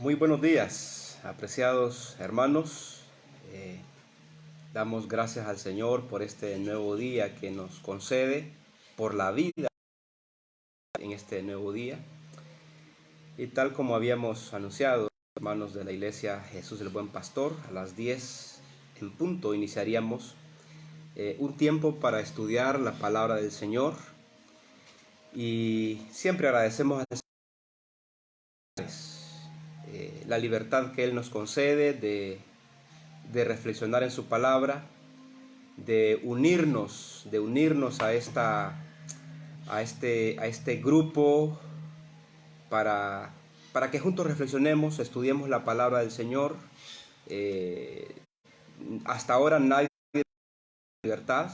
Muy buenos días, apreciados hermanos. Damos gracias al Señor por este nuevo día que nos concede, por la vida en este nuevo día. Y tal como habíamos anunciado, hermanos de la Iglesia Jesús el Buen Pastor, a las 10 en punto iniciaríamos un tiempo para estudiar la palabra del Señor. Y siempre agradecemos al Señor la libertad que Él nos concede de reflexionar en su palabra, de unirnos a este grupo para que juntos reflexionemos, estudiemos la palabra del Señor. Hasta ahora nadie nos ha libertad,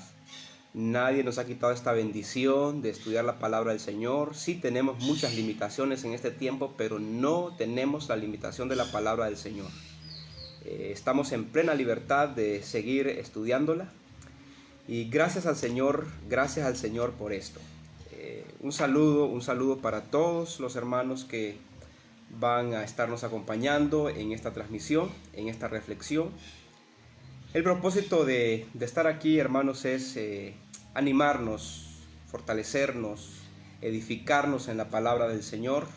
nadie nos ha quitado esta bendición de estudiar la palabra del Señor. Sí tenemos muchas limitaciones en este tiempo, pero no tenemos la limitación de la palabra del Señor. Estamos en plena libertad de seguir estudiándola. Y gracias al Señor por esto. Un saludo para todos los hermanos que van a estarnos acompañando en esta transmisión, en esta reflexión. El propósito de estar aquí, hermanos, es animarnos, fortalecernos, edificarnos en la palabra del Señor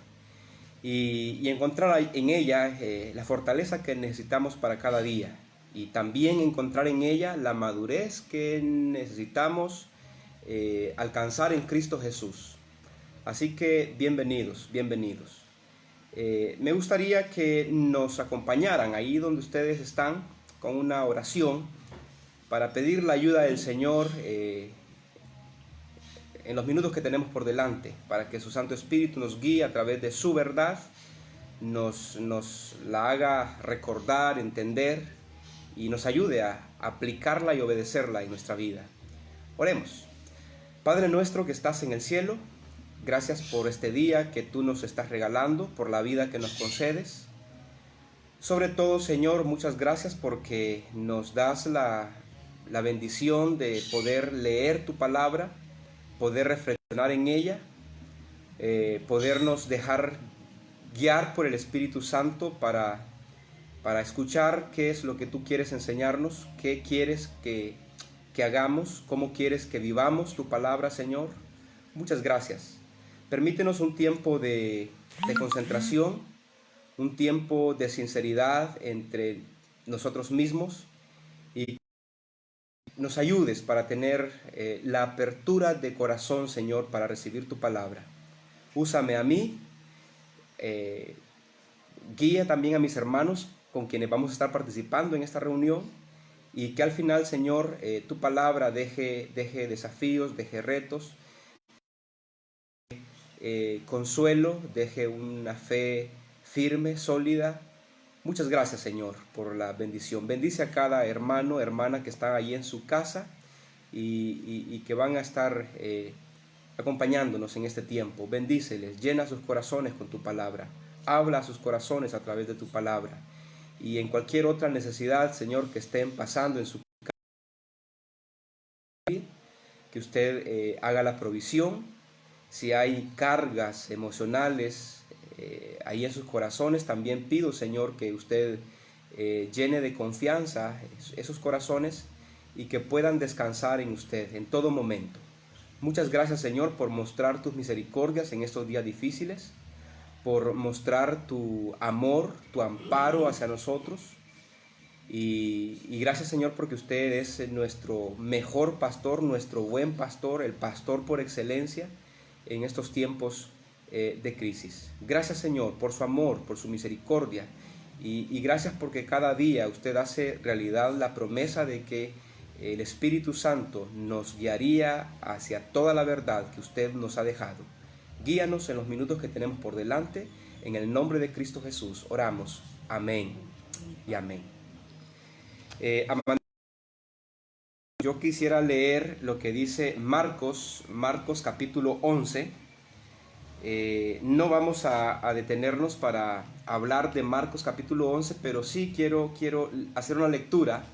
y encontrar en ella la fortaleza que necesitamos para cada día. Y también encontrar en ella la madurez que necesitamos alcanzar en Cristo Jesús. Así que bienvenidos. Me gustaría que nos acompañaran ahí donde ustedes están con una oración para pedir la ayuda del Señor en los minutos que tenemos por delante, para que su Santo Espíritu nos guíe a través de su verdad, nos la haga recordar, entender y nos ayude a aplicarla y obedecerla en nuestra vida. Oremos. Padre nuestro que estás en el cielo, gracias por este día que tú nos estás regalando, por la vida que nos concedes. Sobre todo, Señor, muchas gracias porque nos das la bendición de poder leer tu palabra, poder reflexionar en ella, podernos dejar guiar por el Espíritu Santo para escuchar qué es lo que tú quieres enseñarnos, qué quieres que hagamos, cómo quieres que vivamos tu palabra, Señor. Muchas gracias. Permítenos un tiempo de concentración, un tiempo de sinceridad entre nosotros mismos y nos ayudes para tener la apertura de corazón, Señor, para recibir tu palabra. Úsame a mí, guía también a mis hermanos con quienes vamos a estar participando en esta reunión y que al final, Señor, tu palabra deje desafíos, deje retos, consuelo, deje una fe firme, sólida. Muchas gracias, Señor, por la bendición. Bendice a cada hermano, hermana que está ahí en su casa y que van a estar acompañándonos en este tiempo. Bendíceles, llena sus corazones con tu palabra. Habla a sus corazones a través de tu palabra. Y en cualquier otra necesidad, Señor, que estén pasando en su casa, que usted haga la provisión. Si hay cargas emocionales ahí en sus corazones, también pido, Señor, que usted llene de confianza esos corazones y que puedan descansar en usted en todo momento. Muchas gracias, Señor, por mostrar tus misericordias en estos días difíciles, por mostrar tu amor, tu amparo hacia nosotros. Y gracias, Señor, porque usted es nuestro mejor pastor, nuestro buen pastor, el pastor por excelencia en estos tiempos de crisis. Gracias, Señor, por su amor, por su misericordia y gracias porque cada día usted hace realidad la promesa de que el Espíritu Santo nos guiaría hacia toda la verdad que usted nos ha dejado. Guíanos en los minutos que tenemos por delante. En el nombre de Cristo Jesús oramos. Amén y amén. Yo quisiera leer lo que dice Marcos capítulo 11. No vamos a detenernos para hablar de Marcos capítulo 11, pero sí quiero hacer una lectura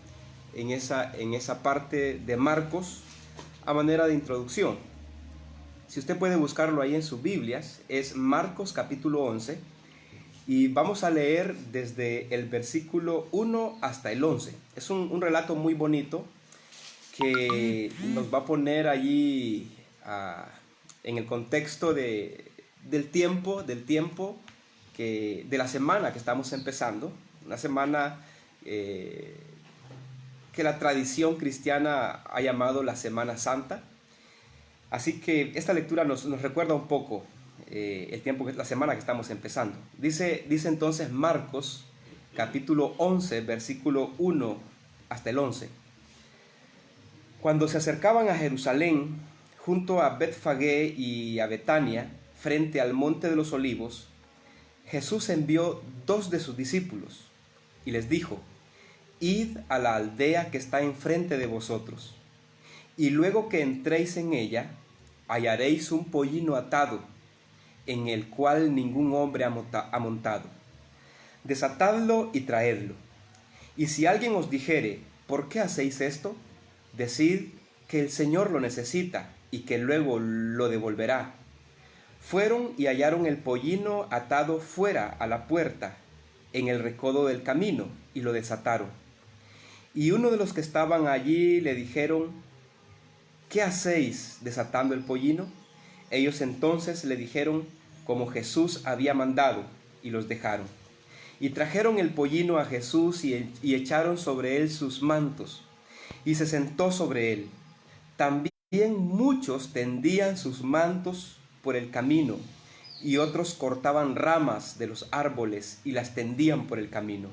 en esa parte de Marcos a manera de introducción. Si usted puede buscarlo ahí en sus Biblias, es Marcos capítulo 11 y vamos a leer desde el versículo 1 hasta el 11. Es un relato muy bonito que nos va a poner allí en el contexto del tiempo de la semana que estamos empezando, una semana que la tradición cristiana ha llamado la Semana Santa. Así que esta lectura nos recuerda un poco el tiempo, la semana que estamos empezando. Dice entonces Marcos, capítulo 11, versículo 1 hasta el 11. Cuando se acercaban a Jerusalén, junto a Betfagé y a Betania, frente al monte de los Olivos, Jesús envió 2 de sus discípulos y les dijo: Id a la aldea que está enfrente de vosotros, y luego que entréis en ella, hallaréis un pollino atado, en el cual ningún hombre ha montado. Desatadlo y traedlo. Y si alguien os dijere: ¿por qué hacéis esto?, decid que el Señor lo necesita y que luego lo devolverá. Fueron y hallaron el pollino atado fuera a la puerta, en el recodo del camino, y lo desataron. Y uno de los que estaban allí le dijeron: ¿qué hacéis desatando el pollino? Ellos entonces le dijeron como Jesús había mandado, y los dejaron. Y trajeron el pollino a Jesús y echaron sobre él sus mantos, y se sentó sobre él. También muchos tendían sus mantos por el camino, y otros cortaban ramas de los árboles y las tendían por el camino.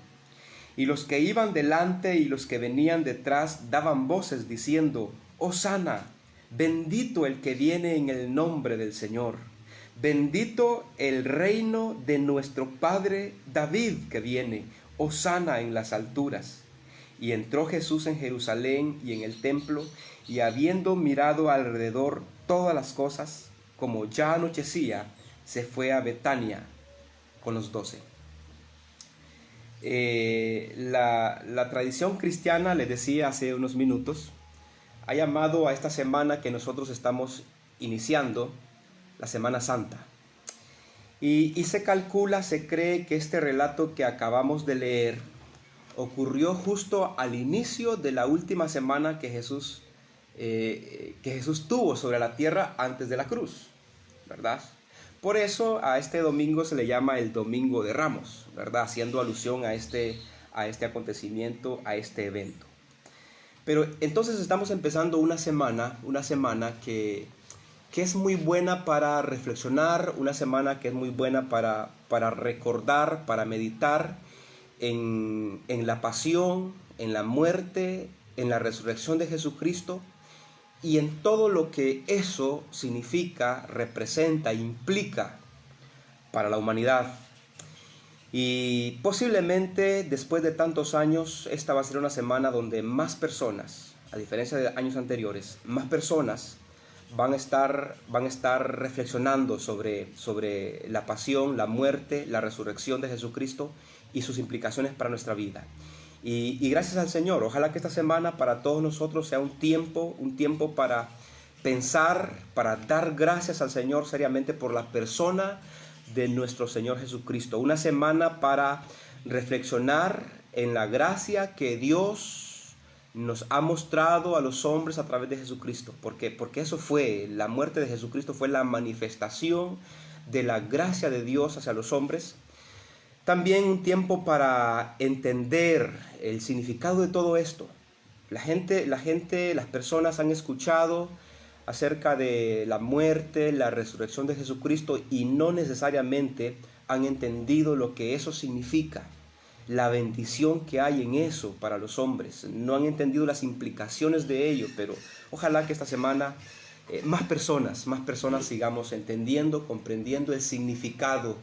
Y los que iban delante y los que venían detrás daban voces diciendo: Hosana, bendito el que viene en el nombre del Señor, bendito el reino de nuestro padre David que viene, Hosana en las alturas. Y entró Jesús en Jerusalén y en el templo, y habiendo mirado alrededor todas las cosas, como ya anochecía, se fue a Betania con los 12. La tradición cristiana, les decía hace unos minutos, ha llamado a esta semana que nosotros estamos iniciando la Semana Santa. Y se calcula, se cree que este relato que acabamos de leer ocurrió justo al inicio de la última semana que Jesús tuvo sobre la tierra antes de la cruz, ¿verdad? Por eso a este domingo se le llama el Domingo de Ramos, ¿verdad? Haciendo alusión a este acontecimiento, a este evento. Pero entonces estamos empezando una semana que es muy buena para reflexionar, una semana que es muy buena para recordar, para meditar en la pasión, en la muerte, en la resurrección de Jesucristo y en todo lo que eso significa, representa, implica para la humanidad. Y posiblemente después de tantos años, esta va a ser una semana donde más personas, a diferencia de años anteriores, más personas van a estar reflexionando sobre la pasión, la muerte, la resurrección de Jesucristo y sus implicaciones para nuestra vida. Y gracias al Señor, ojalá que esta semana para todos nosotros sea un tiempo para pensar, para dar gracias al Señor seriamente por la persona de nuestro Señor Jesucristo. Una semana para reflexionar en la gracia que Dios nos ha mostrado a los hombres a través de Jesucristo. Porque eso fue, la muerte de Jesucristo fue la manifestación de la gracia de Dios hacia los hombres. También un tiempo para entender el significado de todo esto. Las personas han escuchado acerca de la muerte, la resurrección de Jesucristo y no necesariamente han entendido lo que eso significa, la bendición que hay en eso para los hombres. No han entendido las implicaciones de ello, pero ojalá que esta semana más personas sigamos entendiendo, comprendiendo el significado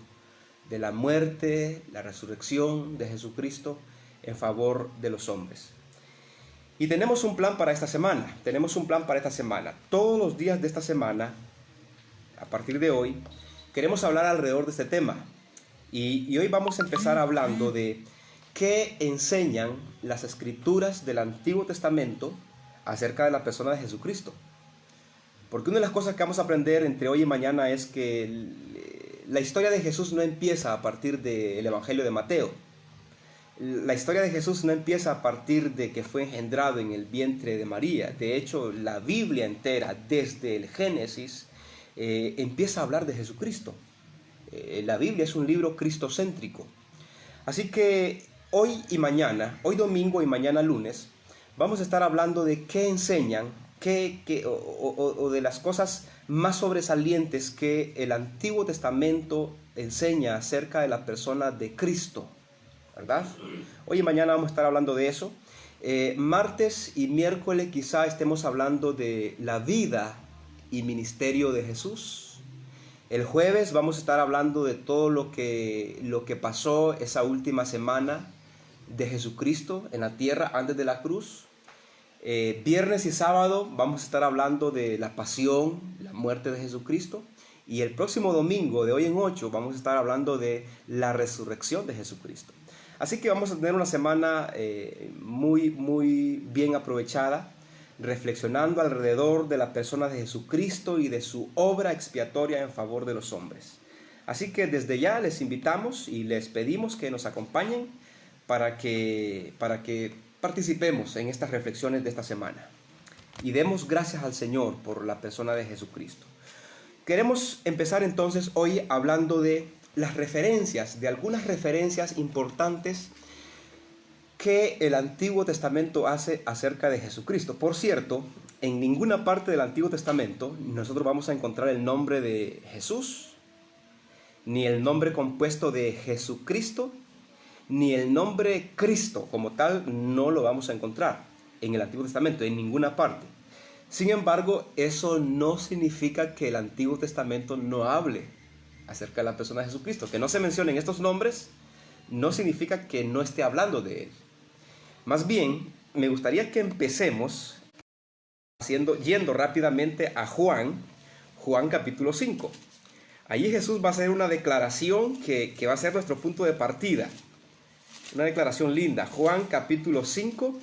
de la muerte, la resurrección de Jesucristo en favor de los hombres. Y tenemos un plan para esta semana, Todos los días de esta semana, a partir de hoy, queremos hablar alrededor de este tema. Y hoy vamos a empezar hablando de qué enseñan las escrituras del Antiguo Testamento acerca de la persona de Jesucristo. Porque una de las cosas que vamos a aprender entre hoy y mañana es que la historia de Jesús no empieza a partir del Evangelio de Mateo. La historia de Jesús no empieza a partir de que fue engendrado en el vientre de María. De hecho, la Biblia entera, desde el Génesis, empieza a hablar de Jesucristo. La Biblia es un libro cristocéntrico. Así que hoy y mañana, hoy domingo y mañana lunes, vamos a estar hablando de qué enseñan, o de las cosas más sobresalientes que el Antiguo Testamento enseña acerca de la persona de Cristo, ¿verdad? Hoy y mañana vamos a estar hablando de eso. Martes y miércoles quizá estemos hablando de la vida y ministerio de Jesús. El jueves vamos a estar hablando de todo lo que pasó esa última semana de Jesucristo en la tierra antes de la cruz. Viernes y sábado vamos a estar hablando de la pasión, la muerte de Jesucristo. Y el próximo domingo, de hoy en 8, vamos a estar hablando de la resurrección de Jesucristo. Así que vamos a tener una semana muy bien aprovechada, reflexionando alrededor de la persona de Jesucristo y de su obra expiatoria en favor de los hombres. Así que desde ya les invitamos y les pedimos que nos acompañen para que participemos en estas reflexiones de esta semana. Y demos gracias al Señor por la persona de Jesucristo. Queremos empezar entonces hoy hablando de las referencias, de algunas referencias importantes que el Antiguo Testamento hace acerca de Jesucristo. Por cierto, en ninguna parte del Antiguo Testamento nosotros vamos a encontrar el nombre de Jesús, ni el nombre compuesto de Jesucristo, ni el nombre Cristo como tal no lo vamos a encontrar en el Antiguo Testamento, en ninguna parte. Sin embargo, eso no significa que el Antiguo Testamento no hable acerca de la persona de Jesucristo. Que no se mencionen estos nombres no significa que no esté hablando de él. Más bien, me gustaría que empecemos yendo rápidamente a Juan capítulo 5. Allí Jesús va a hacer una declaración que va a ser nuestro punto de partida. Una declaración linda. Juan capítulo 5,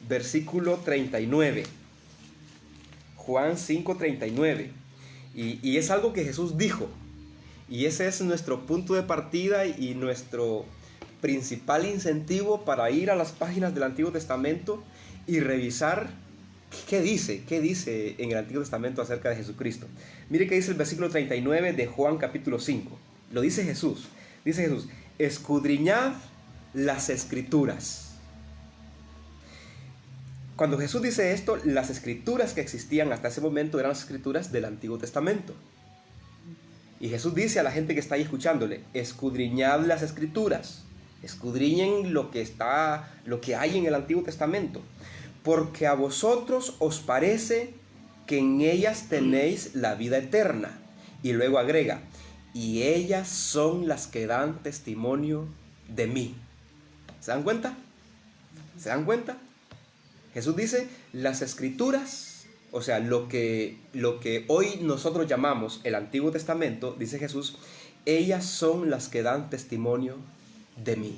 versículo 39. Juan 5, 39. Y es algo que Jesús dijo. Y ese es nuestro punto de partida y nuestro principal incentivo para ir a las páginas del Antiguo Testamento y revisar qué dice en el Antiguo Testamento acerca de Jesucristo. Mire qué dice el versículo 39 de Juan capítulo 5. Lo dice Jesús. Dice Jesús: escudriñad las Escrituras. Cuando Jesús dice esto, las escrituras que existían hasta ese momento eran las escrituras del Antiguo Testamento. Y Jesús dice a la gente que está ahí escuchándole: escudriñad las Escrituras. Escudriñen lo que hay en el Antiguo Testamento, porque a vosotros os parece que en ellas tenéis la vida eterna. Y luego agrega: y ellas son las que dan testimonio de mí. ¿Se dan cuenta? ¿Se dan cuenta? Jesús dice, las Escrituras, o sea, lo que hoy nosotros llamamos el Antiguo Testamento, dice Jesús, ellas son las que dan testimonio de mí.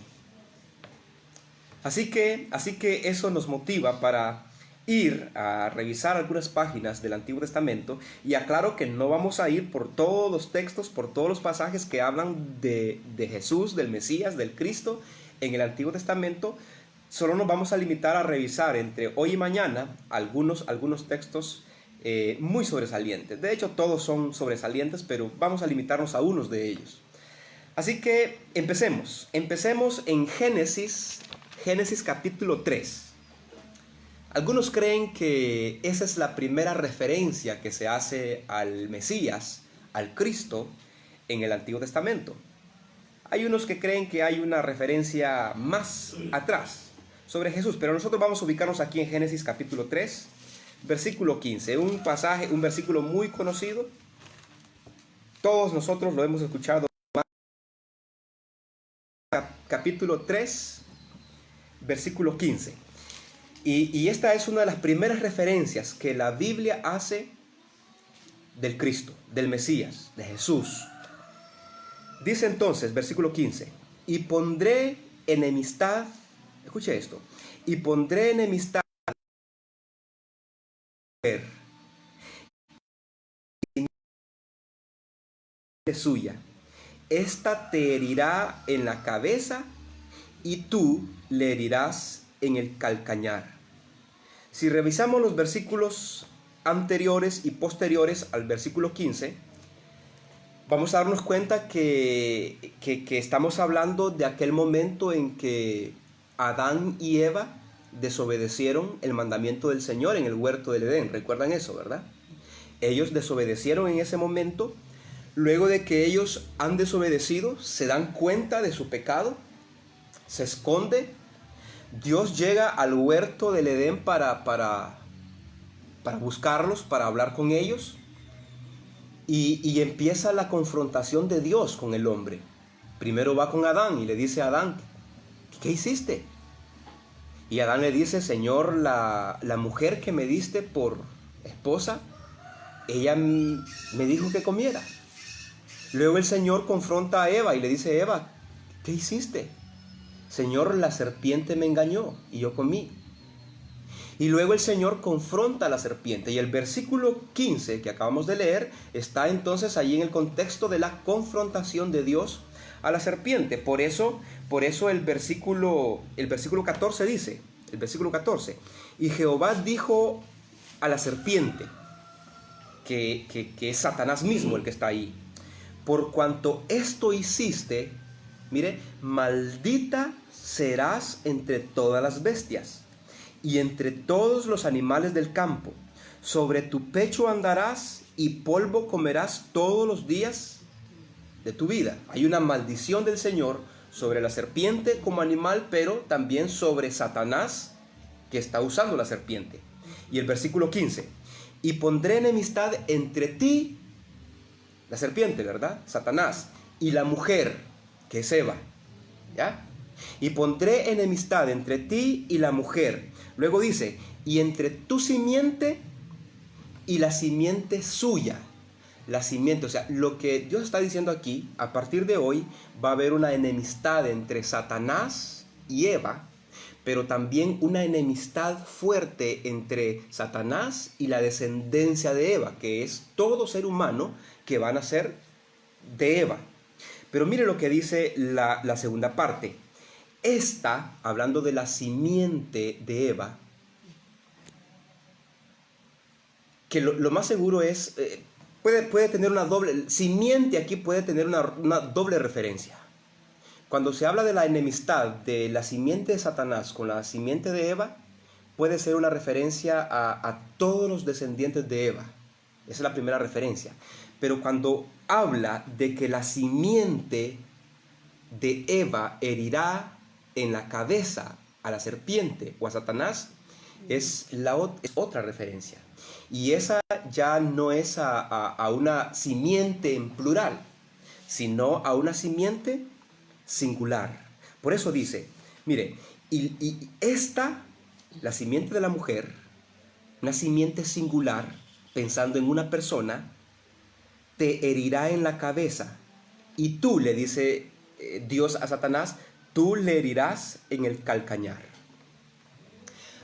Así que eso nos motiva para ir a revisar algunas páginas del Antiguo Testamento. Y aclaro que no vamos a ir por todos los textos, por todos los pasajes que hablan de Jesús, del Mesías, del Cristo en el Antiguo Testamento. Solo nos vamos a limitar a revisar entre hoy y mañana algunos textos muy sobresalientes. De hecho, todos son sobresalientes, pero vamos a limitarnos a unos de ellos. Así que empecemos en Génesis capítulo 3. Algunos creen que esa es la primera referencia que se hace al Mesías, al Cristo, en el Antiguo Testamento. Hay unos que creen que hay una referencia más atrás sobre Jesús, pero nosotros vamos a ubicarnos aquí en Génesis capítulo 3, versículo 15, un versículo muy conocido. Todos nosotros lo hemos escuchado. Capítulo 3, versículo 15. Y esta es una de las primeras referencias que la Biblia hace del Cristo, del Mesías, de Jesús. Dice entonces, versículo 15, y pondré enemistad, escuche esto, y pondré enemistad de suya, ésta te herirá en la cabeza y tú le herirás en el calcañar. Si revisamos los versículos anteriores y posteriores al versículo 15, vamos a darnos cuenta que estamos hablando de aquel momento en que Adán y Eva desobedecieron el mandamiento del Señor en el huerto del Edén. ¿Recuerdan eso, verdad? Ellos desobedecieron en ese momento. Luego de que ellos han desobedecido, se dan cuenta de su pecado, se esconde. Dios llega al huerto del Edén para buscarlos, para hablar con ellos. Y empieza la confrontación de Dios con el hombre. Primero va con Adán y le dice a Adán, ¿qué hiciste? Y Adán le dice, Señor, la mujer que me diste por esposa, ella me dijo que comiera. Luego el Señor confronta a Eva y le dice, Eva, ¿qué hiciste? Señor, la serpiente me engañó y yo comí. Y luego el Señor confronta a la serpiente. Y el versículo 15 que acabamos de leer está entonces allí en el contexto de la confrontación de Dios a la serpiente. Por eso el versículo 14 dice, el versículo 14, y Jehová dijo a la serpiente, que es Satanás mismo el que está ahí, por cuanto esto hiciste, mire, maldita serás entre todas las bestias y entre todos los animales del campo. Sobre tu pecho andarás y polvo comerás todos los días de tu vida. Hay una maldición del Señor sobre la serpiente como animal, pero también sobre Satanás que está usando la serpiente. Y el versículo 15, y pondré enemistad entre ti, la serpiente, ¿verdad? Satanás, y la mujer, que es Eva, ¿ya? Y pondré enemistad entre ti y la mujer. Luego dice, y entre tu simiente y la simiente suya. La simiente, o sea, lo que Dios está diciendo aquí, a partir de hoy va a haber una enemistad entre Satanás y Eva, pero también una enemistad fuerte entre Satanás y la descendencia de Eva, que es todo ser humano que van a ser de Eva. Pero mire lo que dice la segunda parte. Esta, hablando de la simiente de Eva, que lo más seguro es, puede tener una doble, simiente aquí puede tener una doble referencia. Cuando se habla de la enemistad de la simiente de Satanás con la simiente de Eva, puede ser una referencia a todos los descendientes de Eva. Esa es la primera referencia. Pero cuando habla de que la simiente de Eva herirá en la cabeza a la serpiente o a Satanás, es otra referencia. Y esa ya no es a una simiente en plural, sino a una simiente singular. Por eso dice, mire, y esta, la simiente de la mujer, una simiente singular, pensando en una persona, te herirá en la cabeza. Y tú, le dice Dios a Satanás, tú le herirás en el calcañar.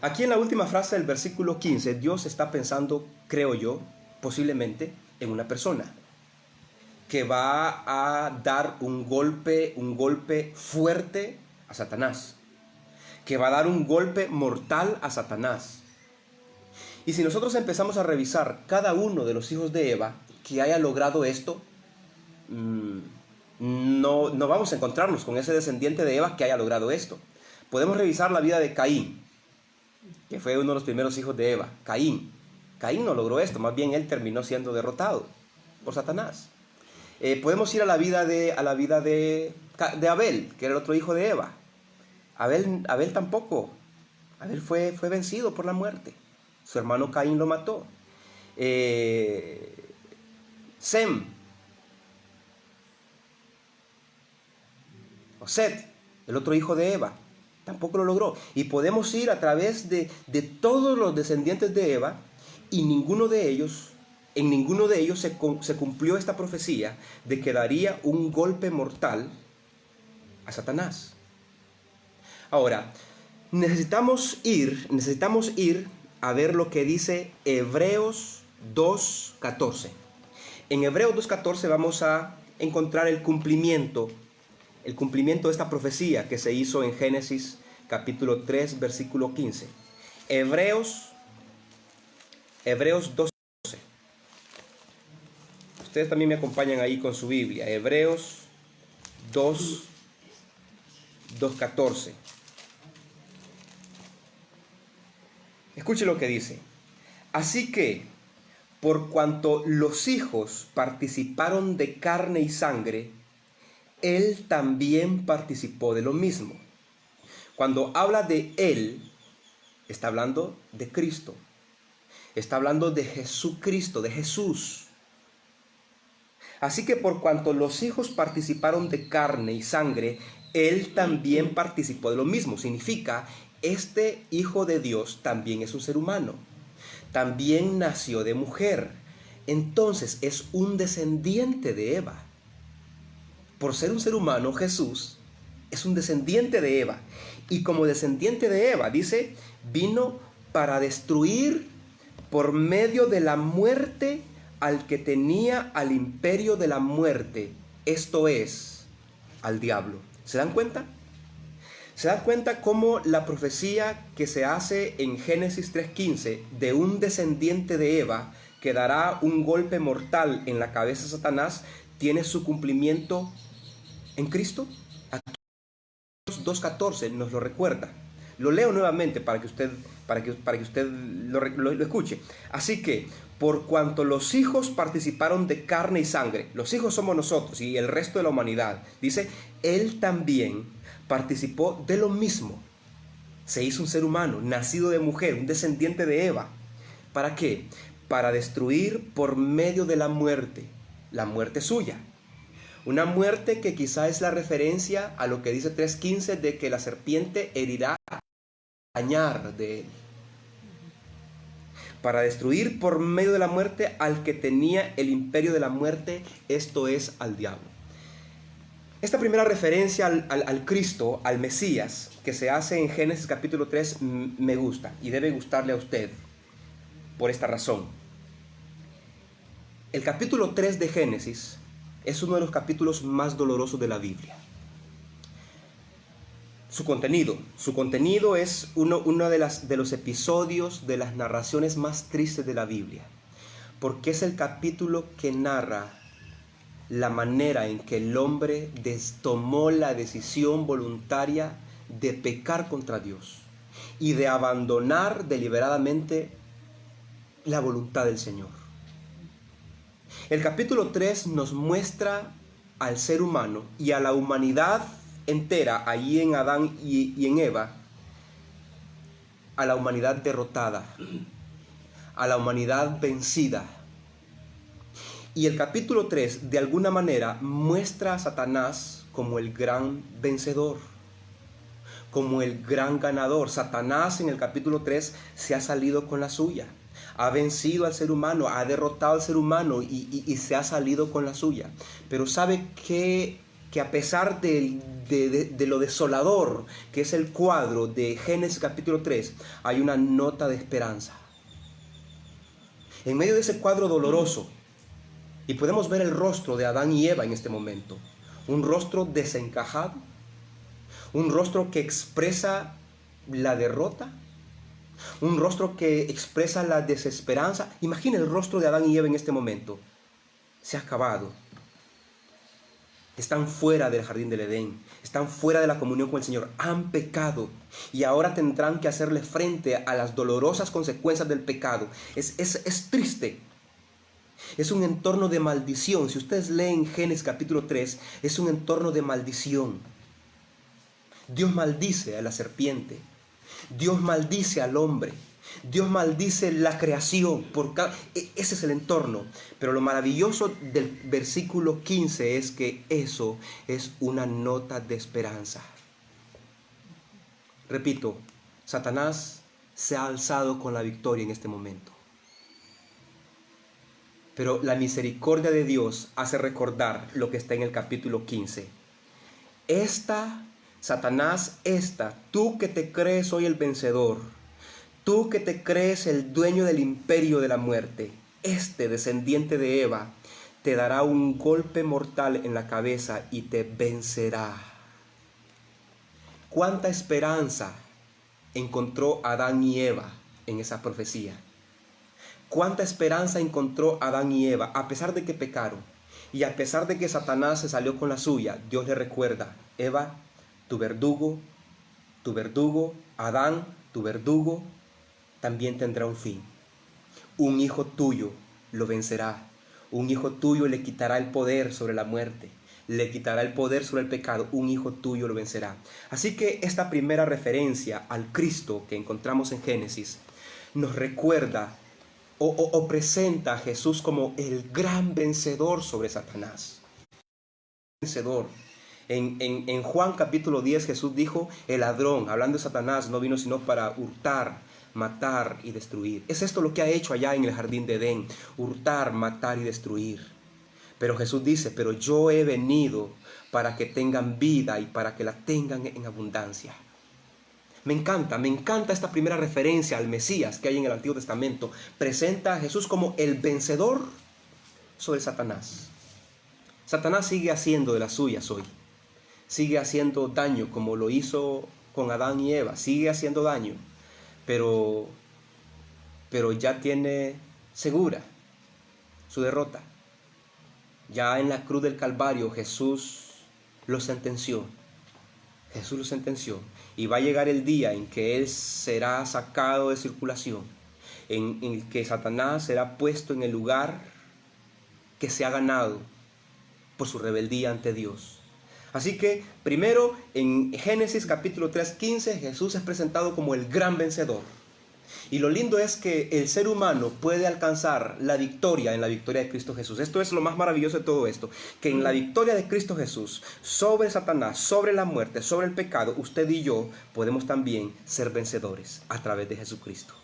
Aquí en la última frase del versículo 15, Dios está pensando, creo yo, posiblemente en una persona que va a dar un golpe fuerte a Satanás, que va a dar un golpe mortal a Satanás. Y si nosotros empezamos a revisar cada uno de los hijos de Eva que haya logrado esto, no vamos a encontrarnos con ese descendiente de Eva que haya logrado esto. Podemos revisar la vida de Caín, que fue uno de los primeros hijos de Eva. Caín no logró esto, más bien él terminó siendo derrotado por Satanás. Podemos ir a la vida de Abel, que era el otro hijo de Eva. Abel tampoco. Abel fue vencido por la muerte. Su hermano Caín lo mató. Sem, o Set, el otro hijo de Eva, tampoco lo logró. Y podemos ir a través de todos los descendientes de Eva, y en ninguno de ellos se cumplió esta profecía de que daría un golpe mortal a Satanás. Ahora, necesitamos ir a ver lo que dice Hebreos 2:14. En Hebreos 2:14 vamos a encontrar el cumplimiento de esta profecía que se hizo en Génesis capítulo 3, versículo 15. Hebreos 2. Ustedes también me acompañan ahí con su Biblia. Hebreos 2:14. Escuche lo que dice. Así que, por cuanto los hijos participaron de carne y sangre, él también participó de lo mismo. Cuando habla de él, está hablando de Cristo. Está hablando de Jesucristo, de Jesús. Así que por cuanto los hijos participaron de carne y sangre, él también participó de lo mismo. Significa, este Hijo de Dios también es un ser humano. También nació de mujer. Entonces es un descendiente de Eva. Por ser un ser humano, Jesús es un descendiente de Eva. Y como descendiente de Eva, dice, vino para destruir por medio de la muerte al que tenía al imperio de la muerte, esto es, al diablo. ¿Se dan cuenta? ¿Se dan cuenta cómo la profecía que se hace en Génesis 3:15 de un descendiente de Eva que dará un golpe mortal en la cabeza de Satanás tiene su cumplimiento en Cristo? Aquí 2:14 nos lo recuerda. Lo leo nuevamente para que usted lo escuche. Así que, por cuanto los hijos participaron de carne y sangre, los hijos somos nosotros y el resto de la humanidad, dice, él también participó de lo mismo. Se hizo un ser humano, nacido de mujer, un descendiente de Eva. ¿Para qué? Para destruir por medio de la muerte suya. Una muerte que quizá es la referencia a lo que dice 3:15 de que la serpiente herirá dañar de él. Para destruir por medio de la muerte al que tenía el imperio de la muerte, esto es, al diablo. Esta primera referencia al Cristo, al Mesías, que se hace en Génesis capítulo 3, me gusta y debe gustarle a usted por esta razón. El capítulo 3 de Génesis es uno de los capítulos más dolorosos de la Biblia. Su contenido es uno de los episodios, de las narraciones más tristes de la Biblia, porque es el capítulo que narra la manera en que el hombre tomó la decisión voluntaria de pecar contra Dios y de abandonar deliberadamente la voluntad del Señor. El capítulo 3 nos muestra al ser humano y a la humanidad entera, ahí en Adán y en Eva, a la humanidad derrotada, a la humanidad vencida. Y el capítulo 3 de alguna manera muestra a Satanás como el gran vencedor, como el gran ganador. Satanás en el capítulo 3 se ha salido con la suya, ha vencido al ser humano, ha derrotado al ser humano y se ha salido con la suya. Pero ¿sabe qué? Que a pesar de lo desolador que es el cuadro de Génesis capítulo 3, hay una nota de esperanza. En medio de ese cuadro doloroso, y podemos ver el rostro de Adán y Eva en este momento, un rostro desencajado, un rostro que expresa la derrota, un rostro que expresa la desesperanza. Imagina el rostro de Adán y Eva en este momento. Se ha acabado. Están fuera del jardín del Edén, están fuera de la comunión con el Señor, han pecado y ahora tendrán que hacerle frente a las dolorosas consecuencias del pecado. Es triste, es un entorno de maldición. Si ustedes leen Génesis capítulo 3, es un entorno de maldición. Dios maldice a la serpiente, Dios maldice al hombre, Dios maldice la creación. Ese es el entorno. Pero lo maravilloso del versículo 15 es que eso es una nota de esperanza. Repito, Satanás se ha alzado con la victoria en este momento. Pero la misericordia de Dios hace recordar lo que está en el capítulo 15. Satanás, tú que te crees hoy el vencedor, tú que te crees el dueño del imperio de la muerte, descendiente de Eva, te dará un golpe mortal en la cabeza y te vencerá. ¿Cuánta esperanza encontró Adán y Eva en esa profecía? ¿Cuánta esperanza encontró Adán y Eva a pesar de que pecaron? Y a pesar de que Satanás se salió con la suya, Dios le recuerda: Eva, tu verdugo, Adán, tu verdugo, también tendrá un fin. Un hijo tuyo lo vencerá. Un hijo tuyo le quitará el poder sobre la muerte. Le quitará el poder sobre el pecado. Un hijo tuyo lo vencerá. Así que esta primera referencia al Cristo que encontramos en Génesis nos recuerda o presenta a Jesús como el gran vencedor sobre Satanás. Vencedor. En Juan capítulo 10 Jesús dijo: el ladrón, hablando de Satanás, no vino sino para hurtar, matar y destruir. Es esto lo que ha hecho allá en el jardín de Edén: hurtar, matar y destruir. Pero Jesús dice: pero yo he venido para que tengan vida y para que la tengan en abundancia. Me encanta esta primera referencia al Mesías que hay en el Antiguo Testamento. Presenta a Jesús como el vencedor sobre Satanás. Satanás sigue haciendo de las suyas hoy. Sigue haciendo daño como lo hizo con Adán y Eva. Sigue haciendo daño, pero ya tiene segura su derrota. Ya en la cruz del Calvario Jesús lo sentenció. Jesús lo sentenció. Y va a llegar el día en que Él será sacado de circulación, en el que Satanás será puesto en el lugar que se ha ganado por su rebeldía ante Dios. Así que primero en Génesis capítulo 3:15 Jesús es presentado como el gran vencedor. Y lo lindo es que el ser humano puede alcanzar la victoria en la victoria de Cristo Jesús. Esto es lo más maravilloso de todo esto, que en la victoria de Cristo Jesús sobre Satanás, sobre la muerte, sobre el pecado, usted y yo podemos también ser vencedores a través de Jesucristo.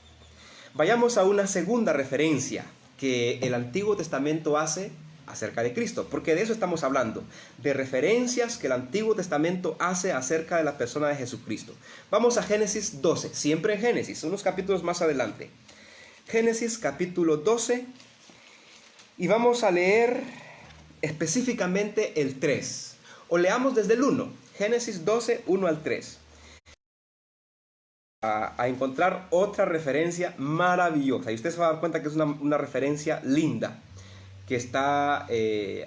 Vayamos a una segunda referencia que el Antiguo Testamento hace acerca de Cristo, porque de eso estamos hablando, de referencias que el Antiguo Testamento hace acerca de la persona de Jesucristo. Vamos a Génesis 12, siempre en Génesis, unos capítulos más adelante. Génesis capítulo 12, y vamos a leer específicamente el 3, o leamos desde el 1, Génesis 12, 1 al 3. A encontrar otra referencia maravillosa, y usted se va a dar cuenta que es una referencia linda, que está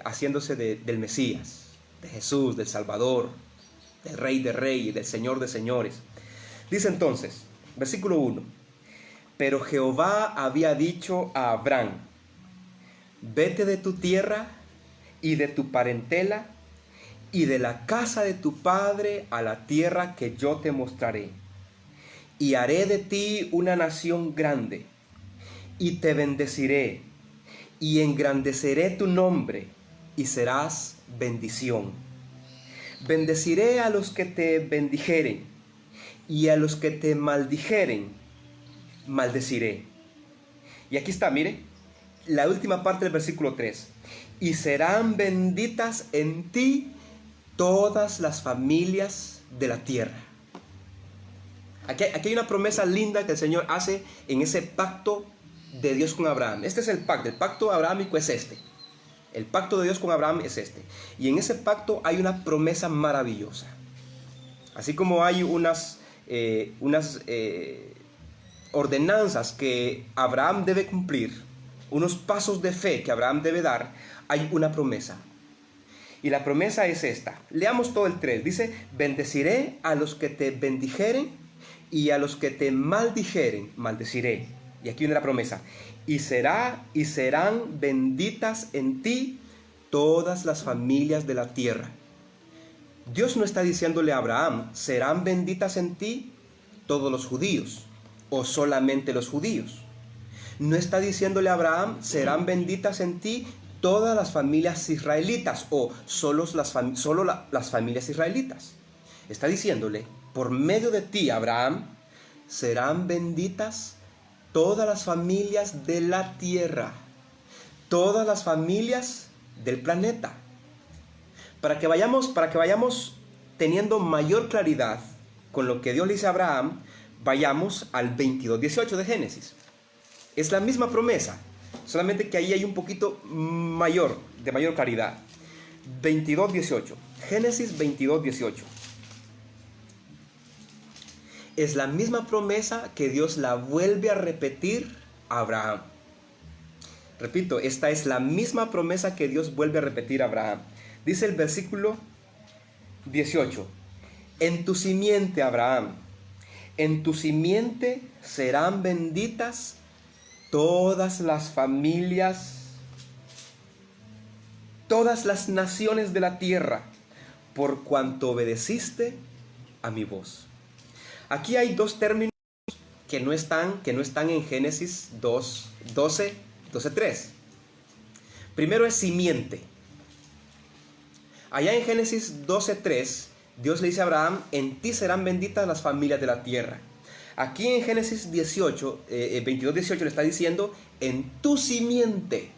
haciéndose del Mesías, de Jesús, del Salvador, del Rey de Reyes, del Señor de Señores. Dice entonces, versículo 1: pero Jehová había dicho a Abraham: vete de tu tierra y de tu parentela y de la casa de tu padre a la tierra que yo te mostraré, y haré de ti una nación grande, y te bendeciré, y engrandeceré tu nombre, y serás bendición. Bendeciré a los que te bendijeren, y a los que te maldijeren, maldeciré. Y aquí está, mire, la última parte del versículo 3. Y serán benditas en ti todas las familias de la tierra. Aquí hay una promesa linda que el Señor hace en ese pacto de Dios con Abraham. Este es el pacto abrahámico es este. El pacto de Dios con Abraham es este. Y en ese pacto hay una promesa maravillosa. Así como hay unas ordenanzas que Abraham debe cumplir, unos pasos de fe que Abraham debe dar, hay una promesa. Y la promesa es esta. Leamos todo el 3. Dice: bendeciré a los que te bendijeren, y a los que te maldijeren, maldeciré. Y aquí viene la promesa: y serán benditas en ti todas las familias de la tierra. Dios no está diciéndole a Abraham: serán benditas en ti todos los judíos, o solamente los judíos. No está diciéndole a Abraham: serán benditas en ti todas las familias israelitas, o solo las familias israelitas. Está diciéndole: por medio de ti, Abraham, serán benditas todas las familias de la tierra, todas las familias del planeta. Para que vayamos teniendo mayor claridad con lo que Dios le dice a Abraham, vayamos al 22:18 de Génesis. Es la misma promesa. solamente que ahí hay un poquito mayor, de mayor claridad. 22:18. Génesis 22:18. Es la misma promesa que Dios la vuelve a repetir a Abraham. Repito, esta es la misma promesa que Dios vuelve a repetir a Abraham. Dice el versículo 18: en tu simiente, Abraham, en tu simiente serán benditas todas las familias, todas las naciones de la tierra, por cuanto obedeciste a mi voz. Aquí hay dos términos que no están en Génesis 12:3. Primero es simiente. Allá en Génesis 12:3, Dios le dice a Abraham: en ti serán benditas las familias de la tierra. Aquí en Génesis 22:18 le está diciendo: en tu simiente.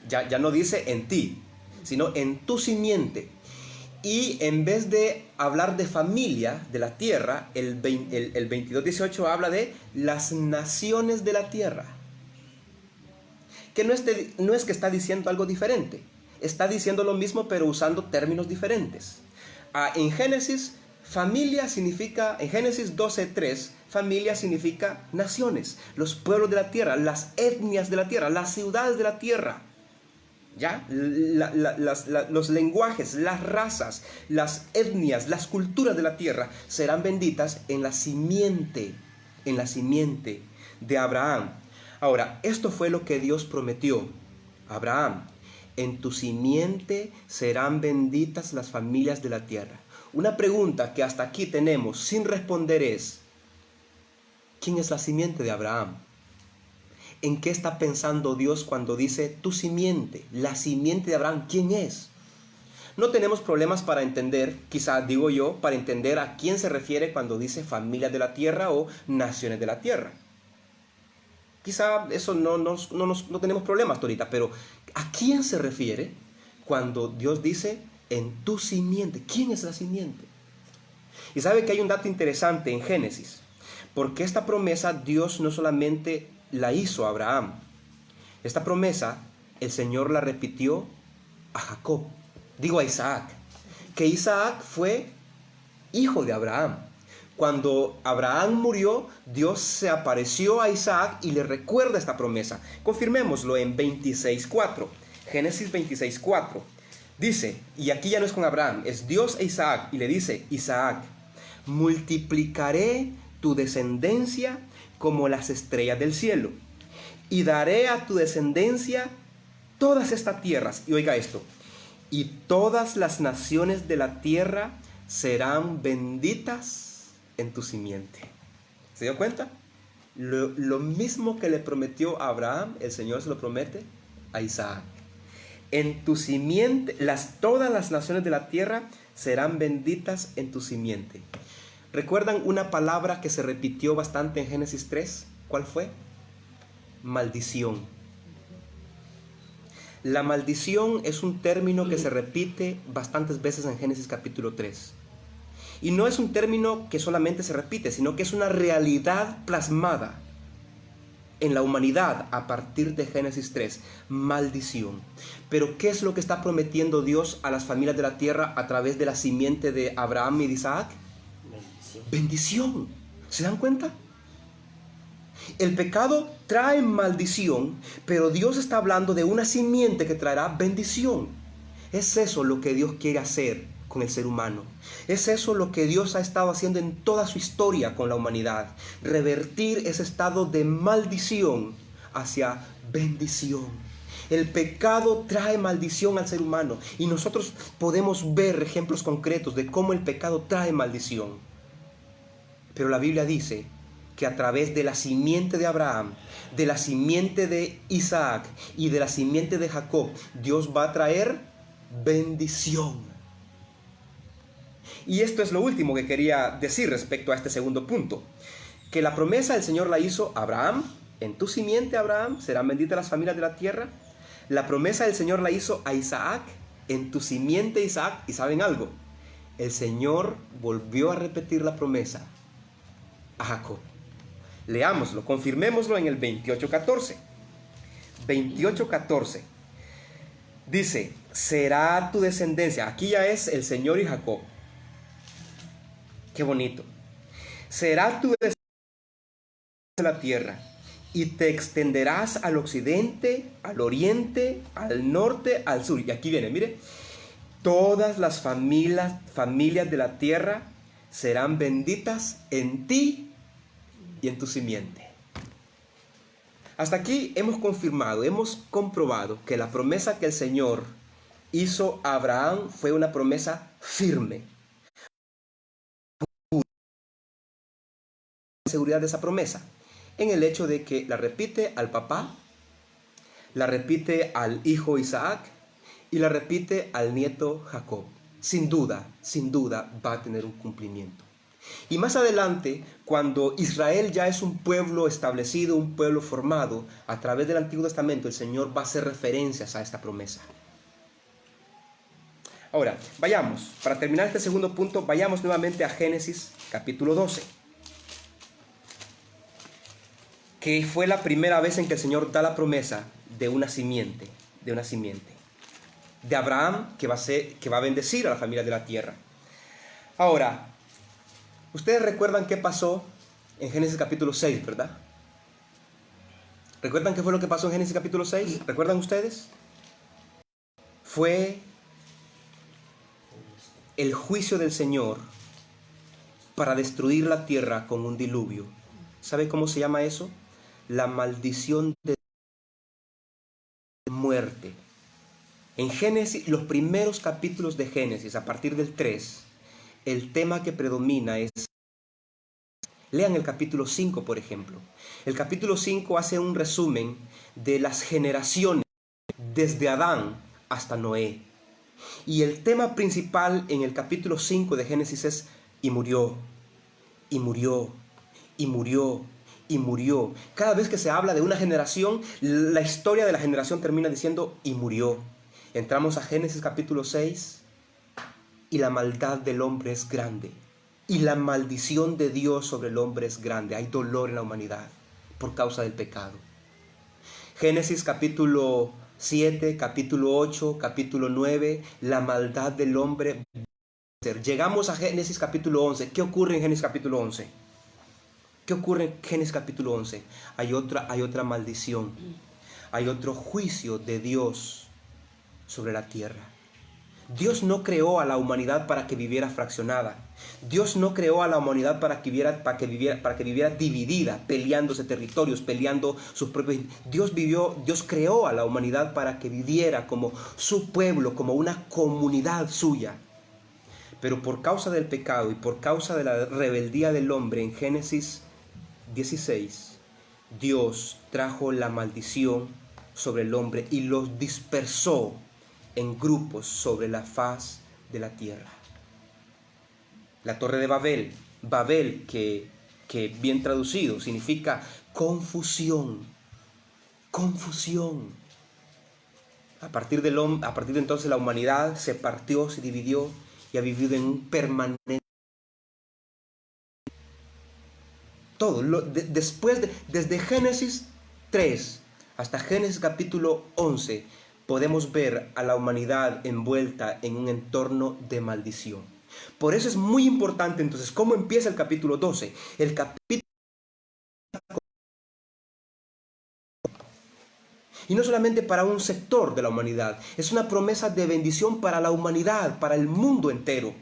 Ya no dice en ti, sino en tu simiente. Y en vez de hablar de familia de la tierra, el 22:18 habla de las naciones de la tierra. Que no es que está diciendo algo diferente, está diciendo lo mismo pero usando términos diferentes. En Génesis, familia significa, en Génesis 12:3, familia significa naciones, los pueblos de la tierra, las etnias de la tierra, las ciudades de la tierra. ¿Ya? Los lenguajes, las razas, las etnias, las culturas de la tierra serán benditas en la simiente de Abraham. Ahora, esto fue lo que Dios prometió a Abraham: en tu simiente serán benditas las familias de la tierra. Una pregunta que hasta aquí tenemos sin responder es: ¿quién es la simiente de Abraham? ¿En qué está pensando Dios cuando dice tu simiente? La simiente de Abraham, ¿quién es? No tenemos problemas para entender, quizá digo yo, para entender a quién se refiere cuando dice familias de la tierra o naciones de la tierra. Quizá eso no tenemos problemas ahorita, pero ¿a quién se refiere cuando Dios dice en tu simiente? ¿Quién es la simiente? Y sabe que hay un dato interesante en Génesis, porque esta promesa Dios no solamente la hizo a Abraham. Esta promesa el Señor la repitió a Jacob, a Isaac, que Isaac fue hijo de Abraham. Cuando Abraham murió, Dios se apareció a Isaac y le recuerda esta promesa. Confirmémoslo en 26:4. Génesis 26:4. Dice, y aquí ya no es con Abraham, es Dios e Isaac, y le dice: Isaac, multiplicaré tu descendencia como las estrellas del cielo, y daré a tu descendencia todas estas tierras. Y oiga esto: y todas las naciones de la tierra serán benditas en tu simiente. ¿Se dio cuenta? Lo mismo que le prometió a Abraham, el Señor se lo promete a Isaac. En tu simiente, todas las naciones de la tierra serán benditas en tu simiente. ¿Recuerdan una palabra que se repitió bastante en Génesis 3? ¿Cuál fue? Maldición. La maldición es un término que se repite bastantes veces en Génesis capítulo 3. Y no es un término que solamente se repite, sino que es una realidad plasmada en la humanidad a partir de Génesis 3. Maldición. Pero ¿qué es lo que está prometiendo Dios a las familias de la tierra a través de la simiente de Abraham y de Isaac? Bendición. ¿Se dan cuenta? El pecado trae maldición, pero Dios está hablando de una simiente que traerá bendición. Es eso lo que Dios quiere hacer con el ser humano. Es eso lo que Dios ha estado haciendo en toda su historia con la humanidad. Revertir ese estado de maldición hacia bendición. El pecado trae maldición al ser humano y nosotros podemos ver ejemplos concretos de cómo el pecado trae maldición. Pero la Biblia dice que a través de la simiente de Abraham, de la simiente de Isaac y de la simiente de Jacob, Dios va a traer bendición. Y esto es lo último que quería decir respecto a este segundo punto. Que la promesa el Señor la hizo a Abraham: en tu simiente, Abraham, serán benditas las familias de la tierra. La promesa del Señor la hizo a Isaac: en tu simiente, Isaac. Y ¿saben algo? El Señor volvió a repetir la promesa a Jacob. Leámoslo, confirmémoslo en el 28:14. 28:14. Dice, será tu descendencia. Aquí ya es el Señor y Jacob. Qué bonito. Será tu descendencia de la tierra, y te extenderás al occidente, al oriente, al norte, al sur. Y aquí viene, mire. Todas las familias de la tierra serán benditas en ti y en tu simiente. Hasta aquí hemos confirmado, hemos comprobado que la promesa que el Señor hizo a Abraham fue una promesa firme. La seguridad de esa promesa en el hecho de que la repite al papá, la repite al hijo Isaac y la repite al nieto Jacob. Sin duda va a tener un cumplimiento. Y más adelante, cuando Israel ya es un pueblo establecido, un pueblo formado, a través del Antiguo Testamento el Señor va a hacer referencias a esta promesa. Ahora, vayamos, para terminar este segundo punto, vayamos nuevamente a Génesis capítulo 12, que fue la primera vez en que el Señor da la promesa de una simiente, de Abraham que va a bendecir a la familia de la tierra. Ahora, ustedes recuerdan qué pasó en Génesis capítulo 6, ¿verdad? ¿Recuerdan qué fue lo que pasó en Génesis capítulo 6? ¿Recuerdan ustedes? Fue el juicio del Señor para destruir la tierra con un diluvio. ¿Sabe cómo se llama eso? La maldición de muerte. En Génesis, los primeros capítulos de Génesis, a partir del 3, el tema que predomina es... Lean el capítulo 5, por ejemplo. El capítulo 5 hace un resumen de las generaciones desde Adán hasta Noé. Y el tema principal en el capítulo 5 de Génesis es y murió, y murió, y murió, y murió. Cada vez que se habla de una generación, la historia de la generación termina diciendo y murió. Entramos a Génesis capítulo 6 y la maldad del hombre es grande. Y la maldición de Dios sobre el hombre es grande. Hay dolor en la humanidad por causa del pecado. Génesis capítulo 7, capítulo 8, capítulo 9, la maldad del hombre. Llegamos a Génesis capítulo 11. ¿Qué ocurre en Génesis capítulo 11? ¿Qué ocurre en Génesis capítulo 11? Hay otra maldición. Hay otro juicio de Dios sobre la tierra. Dios no creó a la humanidad para que viviera fraccionada. Dios no creó a la humanidad para que viviera dividida, peleándose territorios, peleando sus propios... Dios creó a la humanidad para que viviera como su pueblo, como una comunidad suya. Pero por causa del pecado y por causa de la rebeldía del hombre en Génesis 16, Dios trajo la maldición sobre el hombre y los dispersó en grupos sobre la faz de la tierra. La torre de Babel, que bien traducido significa confusión. A partir de entonces la humanidad se partió, se dividió y ha vivido en un permanente... Desde Génesis 3 hasta Génesis capítulo 11, podemos ver a la humanidad envuelta en un entorno de maldición. Por eso es muy importante entonces cómo empieza el capítulo 12. El capítulo... Y no solamente para un sector de la humanidad, es una promesa de bendición para la humanidad, para el mundo entero.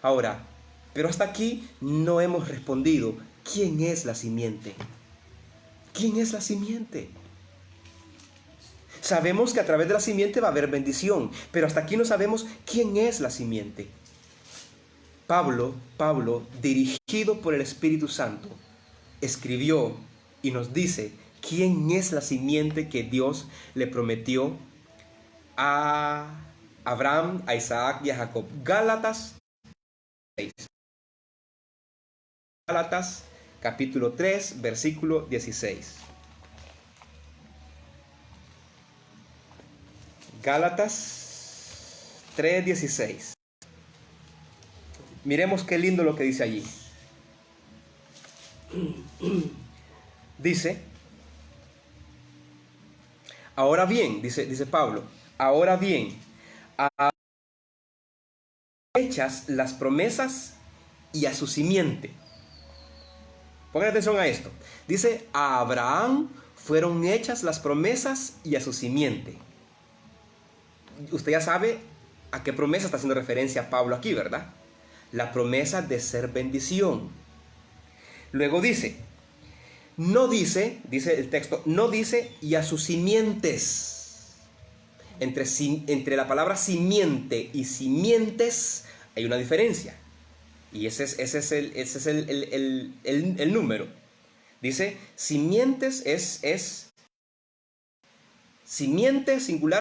Ahora, pero hasta aquí no hemos respondido. ¿Quién es la simiente? ¿Quién es la simiente? Sabemos que a través de la simiente va a haber bendición, pero hasta aquí no sabemos quién es la simiente. Pablo, dirigido por el Espíritu Santo, escribió y nos dice quién es la simiente que Dios le prometió a Abraham, a Isaac y a Jacob. Gálatas 6. Gálatas capítulo 3, versículo 16. Gálatas 3:16. Miremos qué lindo lo que dice allí. Dice, Ahora bien, dice Pablo, ahora bien, hechas las promesas y a su simiente. Pongan atención a esto. Dice, a Abraham fueron hechas las promesas y a su simiente. Usted ya sabe a qué promesa está haciendo referencia Pablo aquí, ¿verdad? La promesa de ser bendición. Luego dice, no dice, dice el texto, no dice y a sus simientes. Entre la palabra simiente y simientes hay una diferencia. Y ese es el número. Dice, simientes es simiente singular,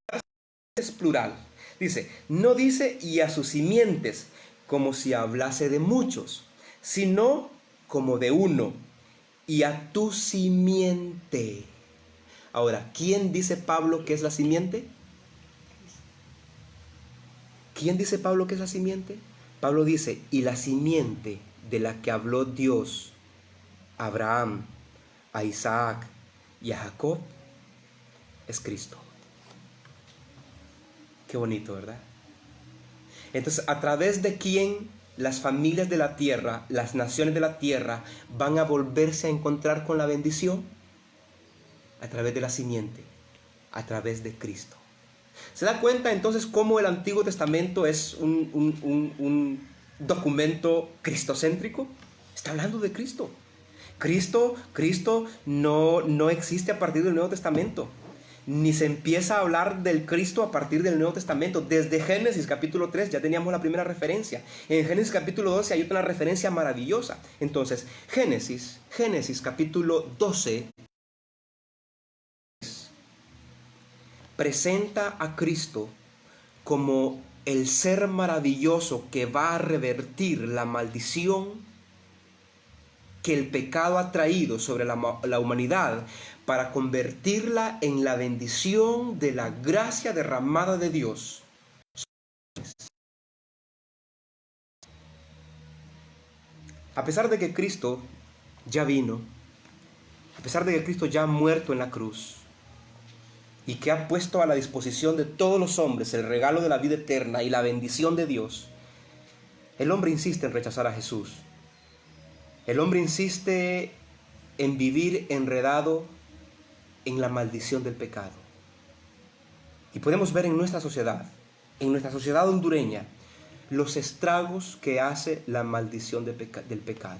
es plural. Dice, no dice y a sus simientes, como si hablase de muchos, sino como de uno, y a tu simiente. Ahora, ¿quién dice Pablo que es la simiente? ¿Quién dice Pablo que es la simiente? Pablo dice, y la simiente de la que habló Dios a Abraham, a Isaac y a Jacob es Cristo. Qué bonito, ¿verdad? Entonces, ¿a través de quién las familias de la tierra, las naciones de la tierra van a volverse a encontrar con la bendición? A través de la simiente, a través de Cristo. ¿Se da cuenta entonces cómo el Antiguo Testamento es un documento cristocéntrico? Está hablando de Cristo. Cristo no existe a partir del Nuevo Testamento. Ni se empieza a hablar del Cristo a partir del Nuevo Testamento. Desde Génesis capítulo 3 ya teníamos la primera referencia. En Génesis capítulo 12 hay otra referencia maravillosa. Entonces, Génesis capítulo 12 presenta a Cristo como el ser maravilloso que va a revertir la maldición que el pecado ha traído sobre la humanidad para convertirla en la bendición de la gracia derramada de Dios. A pesar de que Cristo ya vino, a pesar de que Cristo ya ha muerto en la cruz, y que ha puesto a la disposición de todos los hombres el regalo de la vida eterna y la bendición de Dios, el hombre insiste en rechazar a Jesús. El hombre insiste en vivir enredado en la maldición del pecado. Y podemos ver en nuestra sociedad hondureña, los estragos que hace la maldición del pecado.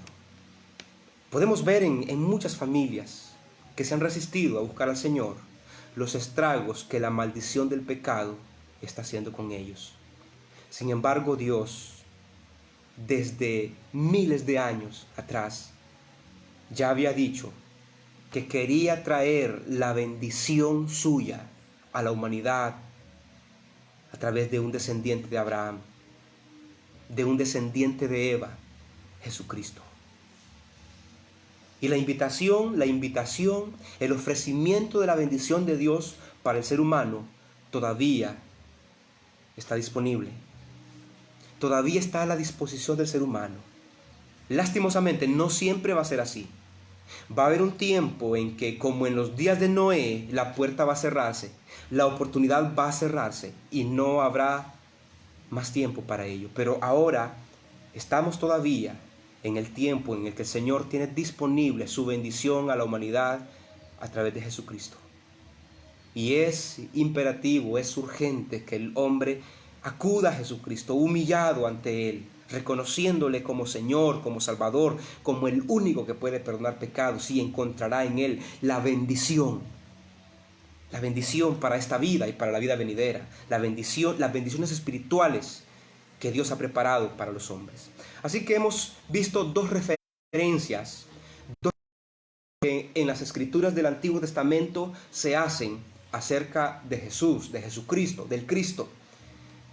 Podemos ver en muchas familias que se han resistido a buscar al Señor, los estragos que la maldición del pecado está haciendo con ellos. Sin embargo, Dios, desde miles de años atrás, ya había dicho que quería traer la bendición suya a la humanidad a través de un descendiente de Abraham, de un descendiente de Eva, Jesucristo. Y la invitación, el ofrecimiento de la bendición de Dios para el ser humano todavía está disponible. Todavía está a la disposición del ser humano. Lastimosamente, no siempre va a ser así. Va a haber un tiempo en que, como en los días de Noé, la puerta va a cerrarse, la oportunidad va a cerrarse y no habrá más tiempo para ello. Pero ahora estamos todavía en el tiempo en el que el Señor tiene disponible su bendición a la humanidad a través de Jesucristo. Y es imperativo, es urgente que el hombre acuda a Jesucristo humillado ante Él, reconociéndole como Señor, como Salvador, como el único que puede perdonar pecados, y encontrará en Él la bendición para esta vida y para la vida venidera, las bendiciones espirituales que Dios ha preparado para los hombres. Así que hemos visto dos referencias que en las escrituras del Antiguo Testamento se hacen acerca de Jesús, de Jesucristo, del Cristo.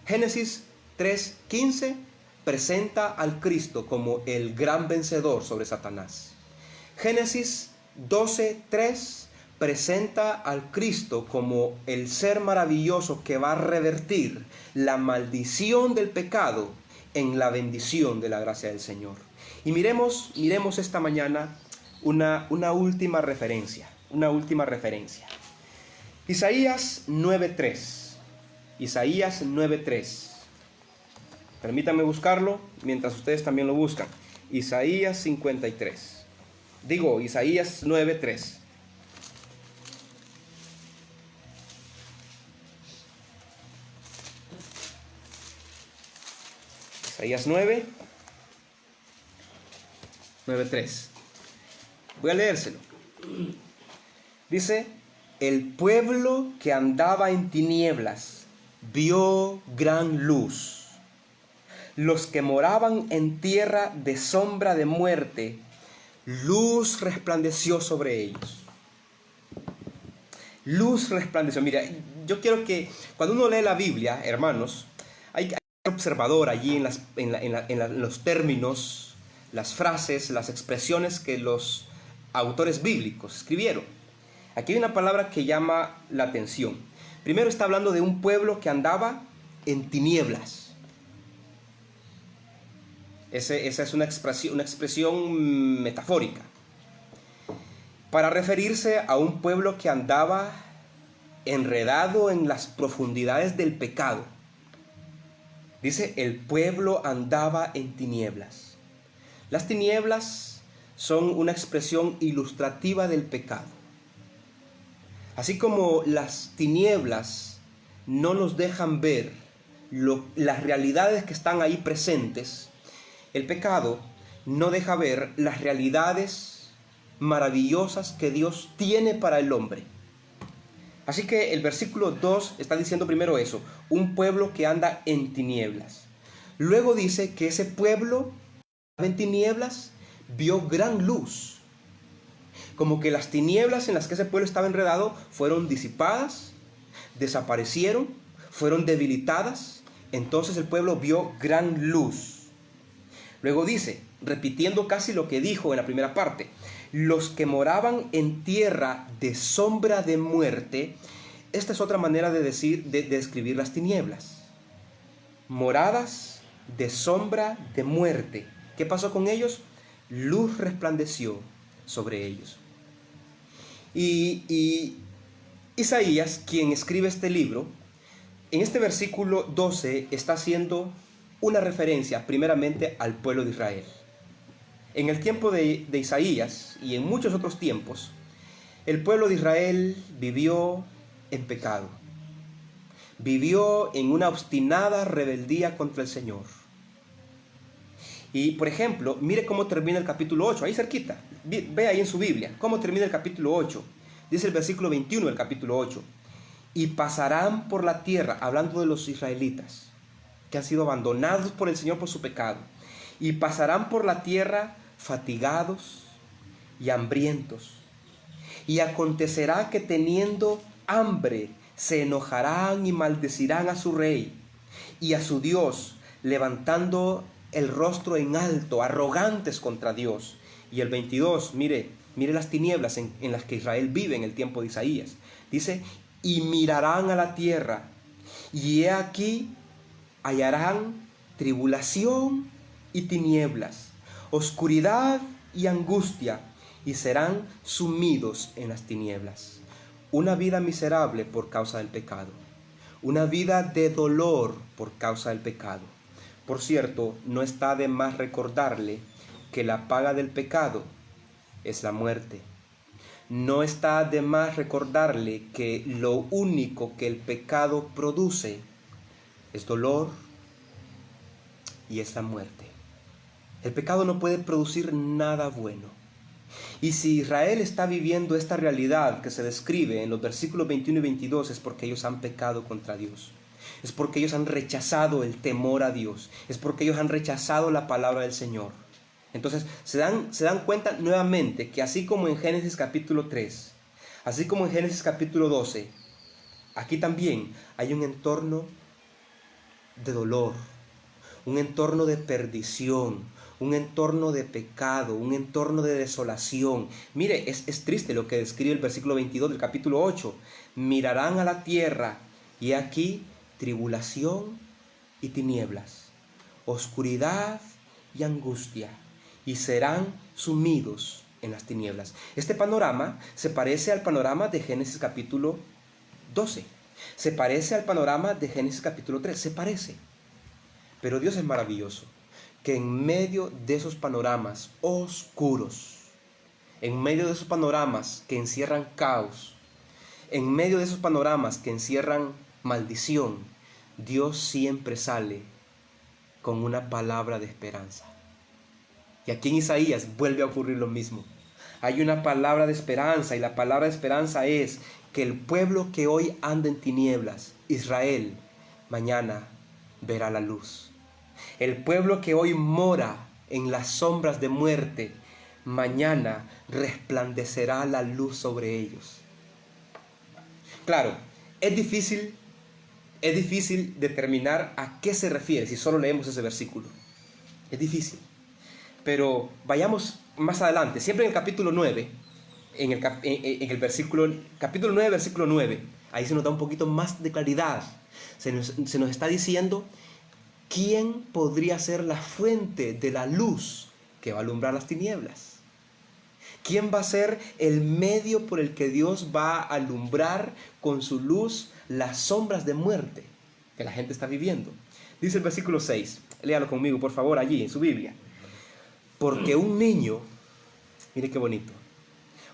Génesis 3:15 presenta al Cristo como el gran vencedor sobre Satanás. Génesis 12:3 presenta al Cristo como el ser maravilloso que va a revertir la maldición del pecado en la bendición de la gracia del Señor. Y miremos esta mañana una última referencia. Isaías 9:3. Isaías 9:3. Permítanme buscarlo mientras ustedes también lo buscan. Isaías 53. Isaías 9:3. Isaías 9:3. Voy a leérselo. Dice: el pueblo que andaba en tinieblas vio gran luz. Los que moraban en tierra de sombra de muerte, luz resplandeció sobre ellos. Luz resplandeció. Mira, yo quiero que cuando uno lee la Biblia, hermanos, hay que ser observador allí en los términos, las frases, las expresiones que los autores bíblicos escribieron. Aquí hay una palabra que llama la atención. Primero está hablando de un pueblo que andaba en tinieblas. Esa es una expresión metafórica para referirse a un pueblo que andaba enredado en las profundidades del pecado. Dice: el pueblo andaba en tinieblas. Las tinieblas son una expresión ilustrativa del pecado. Así como las tinieblas no nos dejan ver las realidades que están ahí presentes, el pecado no deja ver las realidades maravillosas que Dios tiene para el hombre. Así que el versículo 2 está diciendo primero eso: un pueblo que anda en tinieblas. Luego dice que ese pueblo en tinieblas vio gran luz. Como que las tinieblas en las que ese pueblo estaba enredado fueron disipadas, desaparecieron, fueron debilitadas. Entonces el pueblo vio gran luz. Luego dice, repitiendo casi lo que dijo en la primera parte: los que moraban en tierra de sombra de muerte. Esta es otra manera de describir las tinieblas. Moradas de sombra de muerte. ¿Qué pasó con ellos? Luz resplandeció sobre ellos. Y Isaías, quien escribe este libro, en este versículo 12 está haciendo una referencia primeramente al pueblo de Israel. En el tiempo de Isaías y en muchos otros tiempos, el pueblo de Israel vivió en pecado. Vivió en una obstinada rebeldía contra el Señor. Y por ejemplo, mire cómo termina el capítulo 8, ahí cerquita. Ve ahí en su Biblia cómo termina el capítulo 8. Dice el versículo 21 del capítulo 8: y pasarán por la tierra, hablando de los israelitas que han sido abandonados por el Señor por su pecado, y pasarán por la tierra fatigados y hambrientos. Y acontecerá que teniendo hambre se enojarán y maldecirán a su rey y a su Dios, levantando el rostro en alto, arrogantes contra Dios. Y el 22, mire las tinieblas en las que Israel vive en el tiempo de Isaías. Dice: y mirarán a la tierra, y he aquí hallarán tribulación y tinieblas, oscuridad y angustia, y serán sumidos en las tinieblas. Una vida miserable por causa del pecado. Una vida de dolor por causa del pecado. Por cierto, no está de más recordarle que la paga del pecado es la muerte. No está de más recordarle que lo único que el pecado produce es dolor y es la muerte. El pecado no puede producir nada bueno. Y si Israel está viviendo esta realidad que se describe en los versículos 21 y 22, es porque ellos han pecado contra Dios. Es porque ellos han rechazado el temor a Dios. Es porque ellos han rechazado la palabra del Señor. Entonces se dan cuenta nuevamente que así como en Génesis capítulo 3, así como en Génesis capítulo 12, aquí también hay un entorno de dolor, un entorno de perdición, un entorno de pecado, un entorno de desolación. Mire, es triste lo que describe el versículo 22 del capítulo 8. Mirarán a la tierra y aquí tribulación y tinieblas, oscuridad y angustia, y serán sumidos en las tinieblas. Este panorama se parece al panorama de Génesis capítulo 12. Se parece al panorama de Génesis capítulo 3, se parece. Pero Dios es maravilloso, que en medio de esos panoramas oscuros, en medio de esos panoramas que encierran caos, en medio de esos panoramas que encierran maldición, Dios siempre sale con una palabra de esperanza. Y aquí en Isaías vuelve a ocurrir lo mismo. Hay una palabra de esperanza, y la palabra de esperanza es que el pueblo que hoy anda en tinieblas, Israel, mañana verá la luz. El pueblo que hoy mora en las sombras de muerte, mañana resplandecerá la luz sobre ellos. Claro, es difícil determinar a qué se refiere si solo leemos ese versículo. Es difícil. Pero vayamos más adelante, siempre en el capítulo 9, en el versículo, capítulo 9, versículo 9, ahí se nos da un poquito más de claridad. Se nos está diciendo quién podría ser la fuente de la luz que va a alumbrar las tinieblas. ¿Quién va a ser el medio por el que Dios va a alumbrar con su luz las sombras de muerte que la gente está viviendo? Dice el versículo 6, léalo conmigo por favor allí en su Biblia. Porque un niño, mire qué bonito,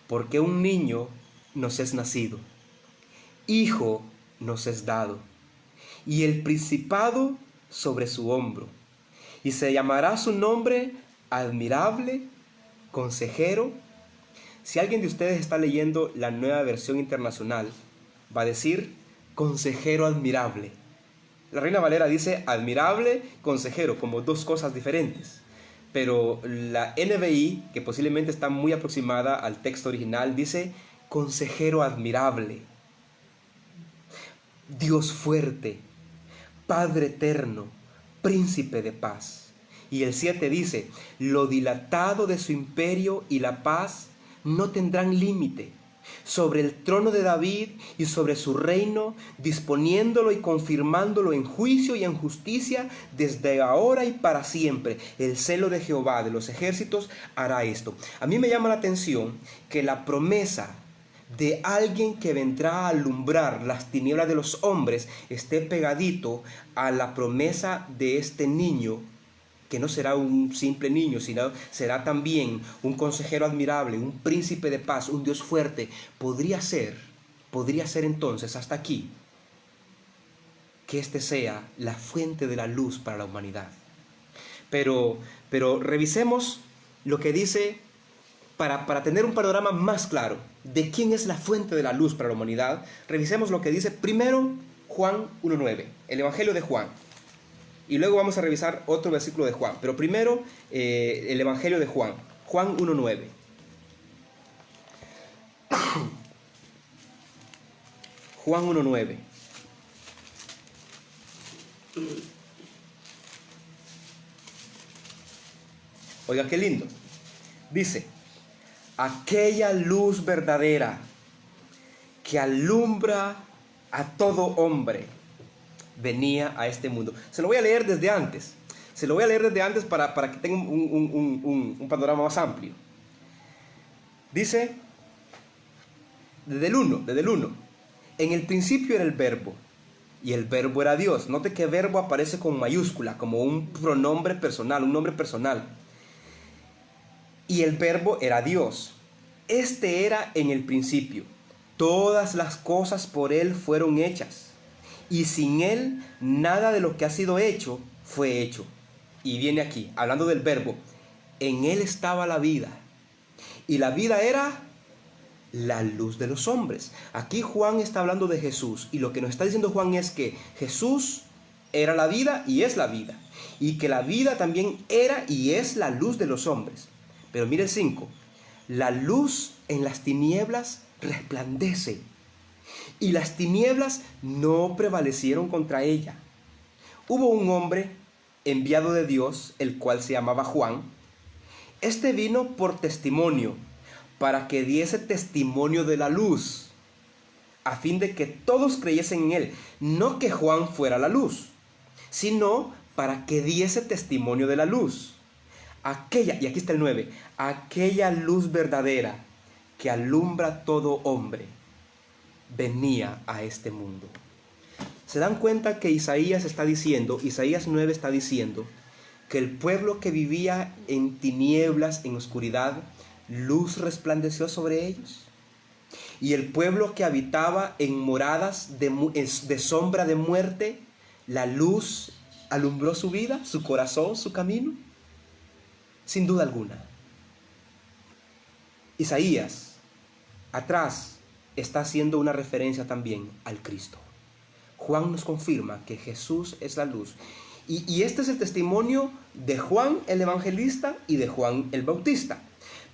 porque un niño nos es nacido, hijo nos es dado, y el principado sobre su hombro, y se llamará su nombre admirable, consejero. Si alguien de ustedes está leyendo la Nueva Versión Internacional, va a decir consejero admirable. La Reina Valera dice admirable, consejero, como dos cosas diferentes. Pero la NBI, que posiblemente está muy aproximada al texto original, dice consejero admirable, Dios fuerte, Padre eterno, príncipe de paz. Y el 7 dice, lo dilatado de su imperio y la paz no tendrán límite sobre el trono de David y sobre su reino, disponiéndolo y confirmándolo en juicio y en justicia desde ahora y para siempre. El celo de Jehová de los ejércitos hará esto. A mí me llama la atención que la promesa de alguien que vendrá a alumbrar las tinieblas de los hombres esté pegadito a la promesa de este niño, que no será un simple niño, sino será también un consejero admirable, un príncipe de paz, un Dios fuerte. Podría ser entonces hasta aquí que este sea la fuente de la luz para la humanidad. Pero revisemos lo que dice para tener un panorama más claro de quién es la fuente de la luz para la humanidad. Revisemos lo que dice primero Juan 1:9, el Evangelio de Juan. Y luego vamos a revisar otro versículo de Juan. Pero primero el Evangelio de Juan. Juan 1:9. Juan 1:9. Oiga, qué lindo. Dice, aquella luz verdadera que alumbra a todo hombre venía a este mundo. Se lo voy a leer desde antes. Para que tenga un panorama más amplio. Dice, desde el 1. En el principio era el verbo, y el verbo era Dios. Note que verbo aparece con mayúscula, como un pronombre personal, un nombre personal. Y el verbo era Dios. Este era en el principio. Todas las cosas por Él fueron hechas, y sin Él nada de lo que ha sido hecho fue hecho. Y viene aquí, hablando del verbo, en Él estaba la vida, y la vida era la luz de los hombres. Aquí Juan está hablando de Jesús, y lo que nos está diciendo Juan es que Jesús era la vida y es la vida, y que la vida también era y es la luz de los hombres. Pero mire el 5, la luz en las tinieblas resplandece, y las tinieblas no prevalecieron contra ella. Hubo un hombre enviado de Dios, el cual se llamaba Juan. Este vino por testimonio, para que diese testimonio de la luz, a fin de que todos creyesen en él. No que Juan fuera la luz, sino para que diese testimonio de la luz. Aquella, y aquí está el 9, aquella luz verdadera que alumbra a todo hombre. venía a este mundo. ¿Se dan cuenta que Isaías 9 está diciendo, que el pueblo que vivía en tinieblas, en oscuridad, luz resplandeció sobre ellos? Y el pueblo que habitaba en moradas de sombra de muerte, la luz alumbró su vida, su corazón, su camino. Sin duda alguna. Isaías, atrás, está haciendo una referencia también al Cristo. Juan nos confirma que Jesús es la luz. Y este es el testimonio de Juan el Evangelista y de Juan el Bautista.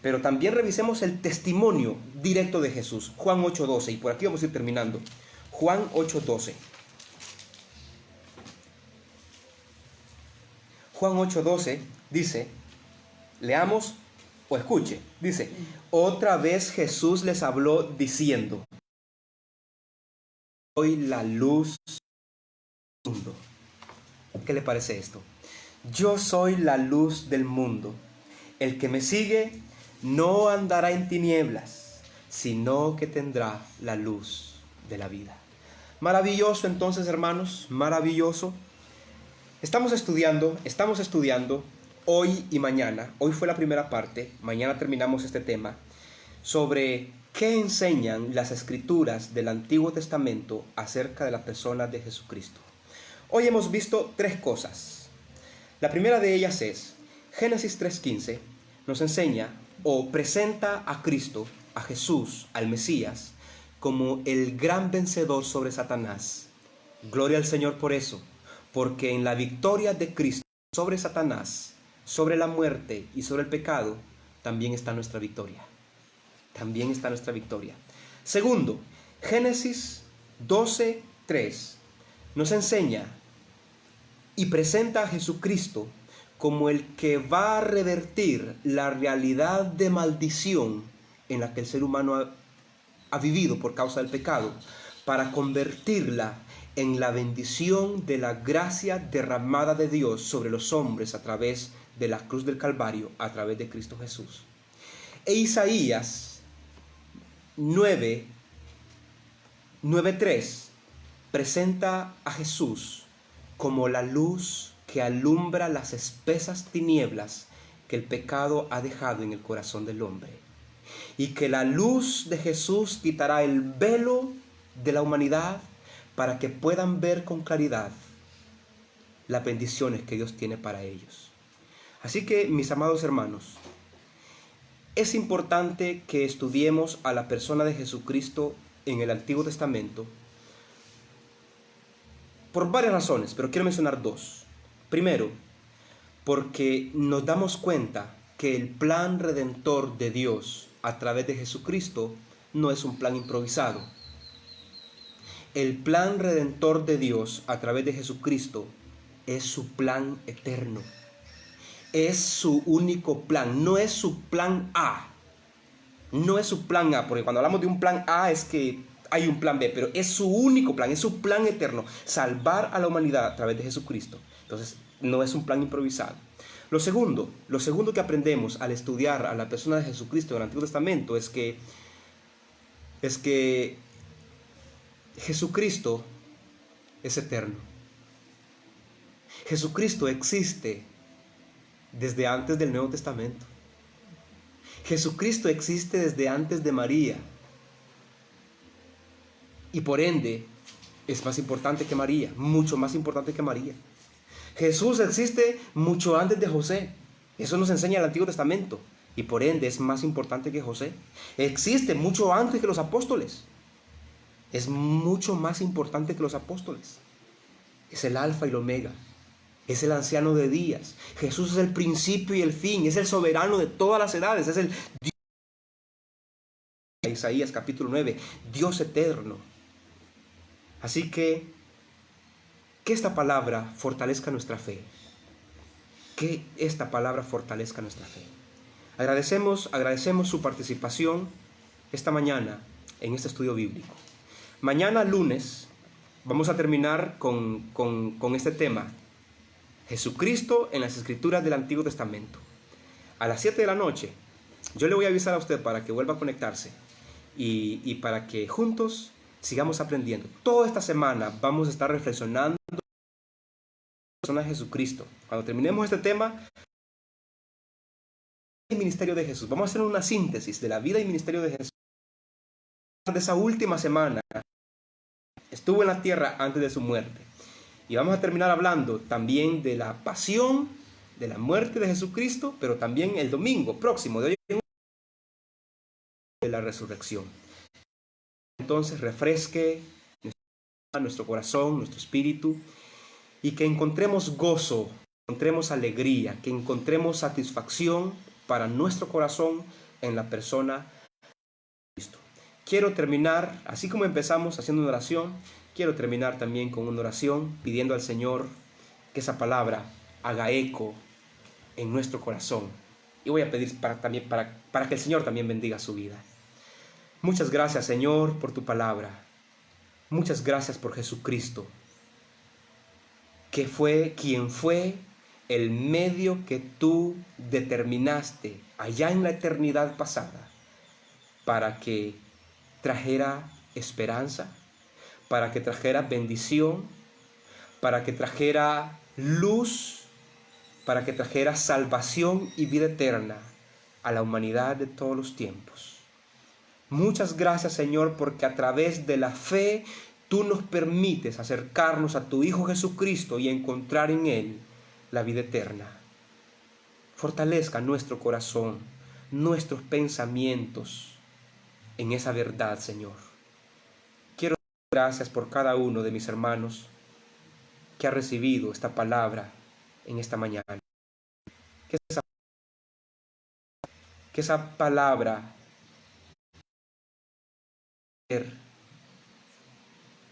Pero también revisemos el testimonio directo de Jesús. Juan 8:12. Y por aquí vamos a ir terminando. Juan 8:12. Juan 8:12 dice, leamos o escuche, dice, otra vez Jesús les habló diciendo, soy la luz del mundo. ¿Qué le parece esto? Yo soy la luz del mundo. El que me sigue no andará en tinieblas, sino que tendrá la luz de la vida. Maravilloso entonces, hermanos, maravilloso. Estamos estudiando hoy y mañana. Hoy fue la primera parte, mañana terminamos este tema, sobre qué enseñan las escrituras del Antiguo Testamento acerca de la persona de Jesucristo. Hoy hemos visto 3 cosas. La primera de ellas es, Génesis 3:15 nos enseña o presenta a Cristo, a Jesús, al Mesías, como el gran vencedor sobre Satanás. Gloria al Señor por eso, porque en la victoria de Cristo sobre Satanás, sobre la muerte y sobre el pecado, también está nuestra victoria. También está nuestra victoria. Segundo, Génesis 12:3 nos enseña y presenta a Jesucristo como el que va a revertir la realidad de maldición en la que el ser humano ha vivido por causa del pecado, para convertirla en la bendición de la gracia derramada de Dios sobre los hombres a través de la cruz del Calvario, a través de Cristo Jesús. E Isaías 9:3 presenta a Jesús como la luz que alumbra las espesas tinieblas que el pecado ha dejado en el corazón del hombre. Y que la luz de Jesús quitará el velo de la humanidad para que puedan ver con claridad las bendiciones que Dios tiene para ellos. Así que, mis amados hermanos, es importante que estudiemos a la persona de Jesucristo en el Antiguo Testamento por varias razones, pero quiero mencionar 2. Primero, porque nos damos cuenta que el plan redentor de Dios a través de Jesucristo no es un plan improvisado. El plan redentor de Dios a través de Jesucristo es su plan eterno. Es su único plan, no es su plan A. No es su plan A, porque cuando hablamos de un plan A es que hay un plan B, pero es su único plan, es su plan eterno, salvar a la humanidad a través de Jesucristo. Entonces, no es un plan improvisado. Lo segundo que aprendemos al estudiar a la persona de Jesucristo en el Antiguo Testamento es que Jesucristo es eterno. Jesucristo existe desde antes del Nuevo Testamento. Jesucristo existe desde antes de María. Y por ende, es más importante que María, mucho más importante que María. Jesús existe mucho antes de José. Eso nos enseña el Antiguo Testamento. Y por ende es más importante que José. Existe mucho antes que los apóstoles. Es mucho más importante que los apóstoles. Es el alfa y el omega. Es el anciano de días. Jesús es el principio y el fin. Es el soberano de todas las edades. Es el Dios. Isaías capítulo 9. Dios eterno. Así que esta palabra fortalezca nuestra fe. Que esta palabra fortalezca nuestra fe. Agradecemos su participación esta mañana en este estudio bíblico. Mañana lunes vamos a terminar con este tema. Jesucristo en las Escrituras del Antiguo Testamento. A las 7 de la noche, yo le voy a avisar a usted para que vuelva a conectarse y para que juntos sigamos aprendiendo. Toda esta semana vamos a estar reflexionando en la persona de Jesucristo. Cuando terminemos este tema, el ministerio de Jesús, vamos a hacer una síntesis de la vida y ministerio de Jesús. De esa última semana, estuvo en la tierra antes de su muerte. Y vamos a terminar hablando también de la pasión, de la muerte de Jesucristo, pero también el domingo próximo de hoy, de la resurrección. Entonces refresque nuestro corazón, nuestro espíritu, y que encontremos gozo, encontremos alegría, que encontremos satisfacción para nuestro corazón en la persona de Cristo. Quiero terminar, así como empezamos haciendo una oración, quiero terminar también con una oración pidiendo al Señor que esa palabra haga eco en nuestro corazón. Y voy a pedir para que el Señor también bendiga su vida. Muchas gracias, Señor, por tu palabra. Muchas gracias por Jesucristo, que fue quien fue el medio que tú determinaste allá en la eternidad pasada para que trajera esperanza, para que trajera bendición, para que trajera luz, para que trajera salvación y vida eterna a la humanidad de todos los tiempos. Muchas gracias, Señor, porque a través de la fe tú nos permites acercarnos a tu Hijo Jesucristo y encontrar en Él la vida eterna. Fortalezca nuestro corazón, nuestros pensamientos en esa verdad, Señor. Quiero dar gracias por cada uno de mis hermanos que ha recibido esta palabra en esta mañana. Que esa palabra,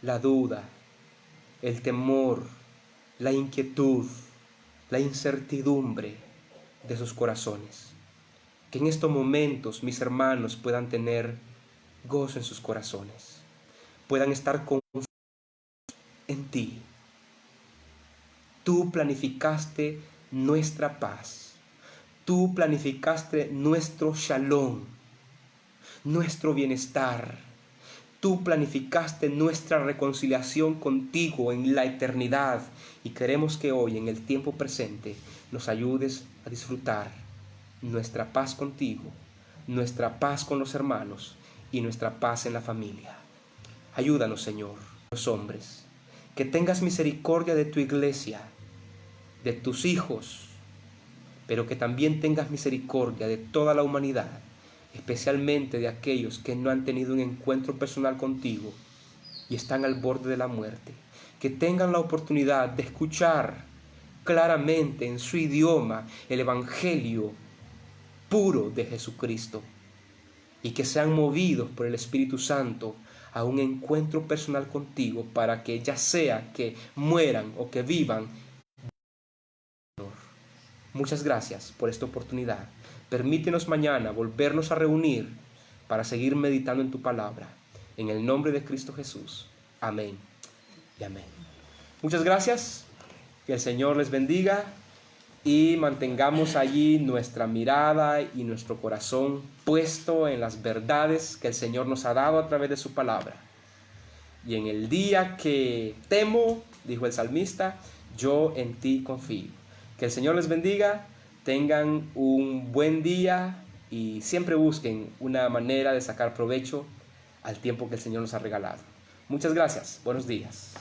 la duda, el temor, la inquietud, la incertidumbre de sus corazones. Que en estos momentos mis hermanos puedan tener gozo en sus corazones, puedan estar confiados en ti. Tú planificaste nuestra paz, tú planificaste nuestro shalom, nuestro bienestar. Tú planificaste nuestra reconciliación contigo en la eternidad y queremos que hoy, en el tiempo presente, nos ayudes a disfrutar nuestra paz contigo, nuestra paz con los hermanos y nuestra paz en la familia. Ayúdanos, Señor, los hombres, que tengas misericordia de tu iglesia, de tus hijos, pero que también tengas misericordia de toda la humanidad, especialmente de aquellos que no han tenido un encuentro personal contigo y están al borde de la muerte, que tengan la oportunidad de escuchar claramente en su idioma el evangelio puro de Jesucristo y que sean movidos por el Espíritu Santo a un encuentro personal contigo para que ya sea que mueran o que vivan. Muchas gracias por esta oportunidad. Permítenos mañana volvernos a reunir para seguir meditando en tu palabra. En el nombre de Cristo Jesús. Amén y amén. Muchas gracias. Que el Señor les bendiga y mantengamos allí nuestra mirada y nuestro corazón puesto en las verdades que el Señor nos ha dado a través de su palabra. Y en el día que temo, dijo el salmista, yo en ti confío. Que el Señor les bendiga. Tengan un buen día y siempre busquen una manera de sacar provecho al tiempo que el Señor nos ha regalado. Muchas gracias. Buenos días.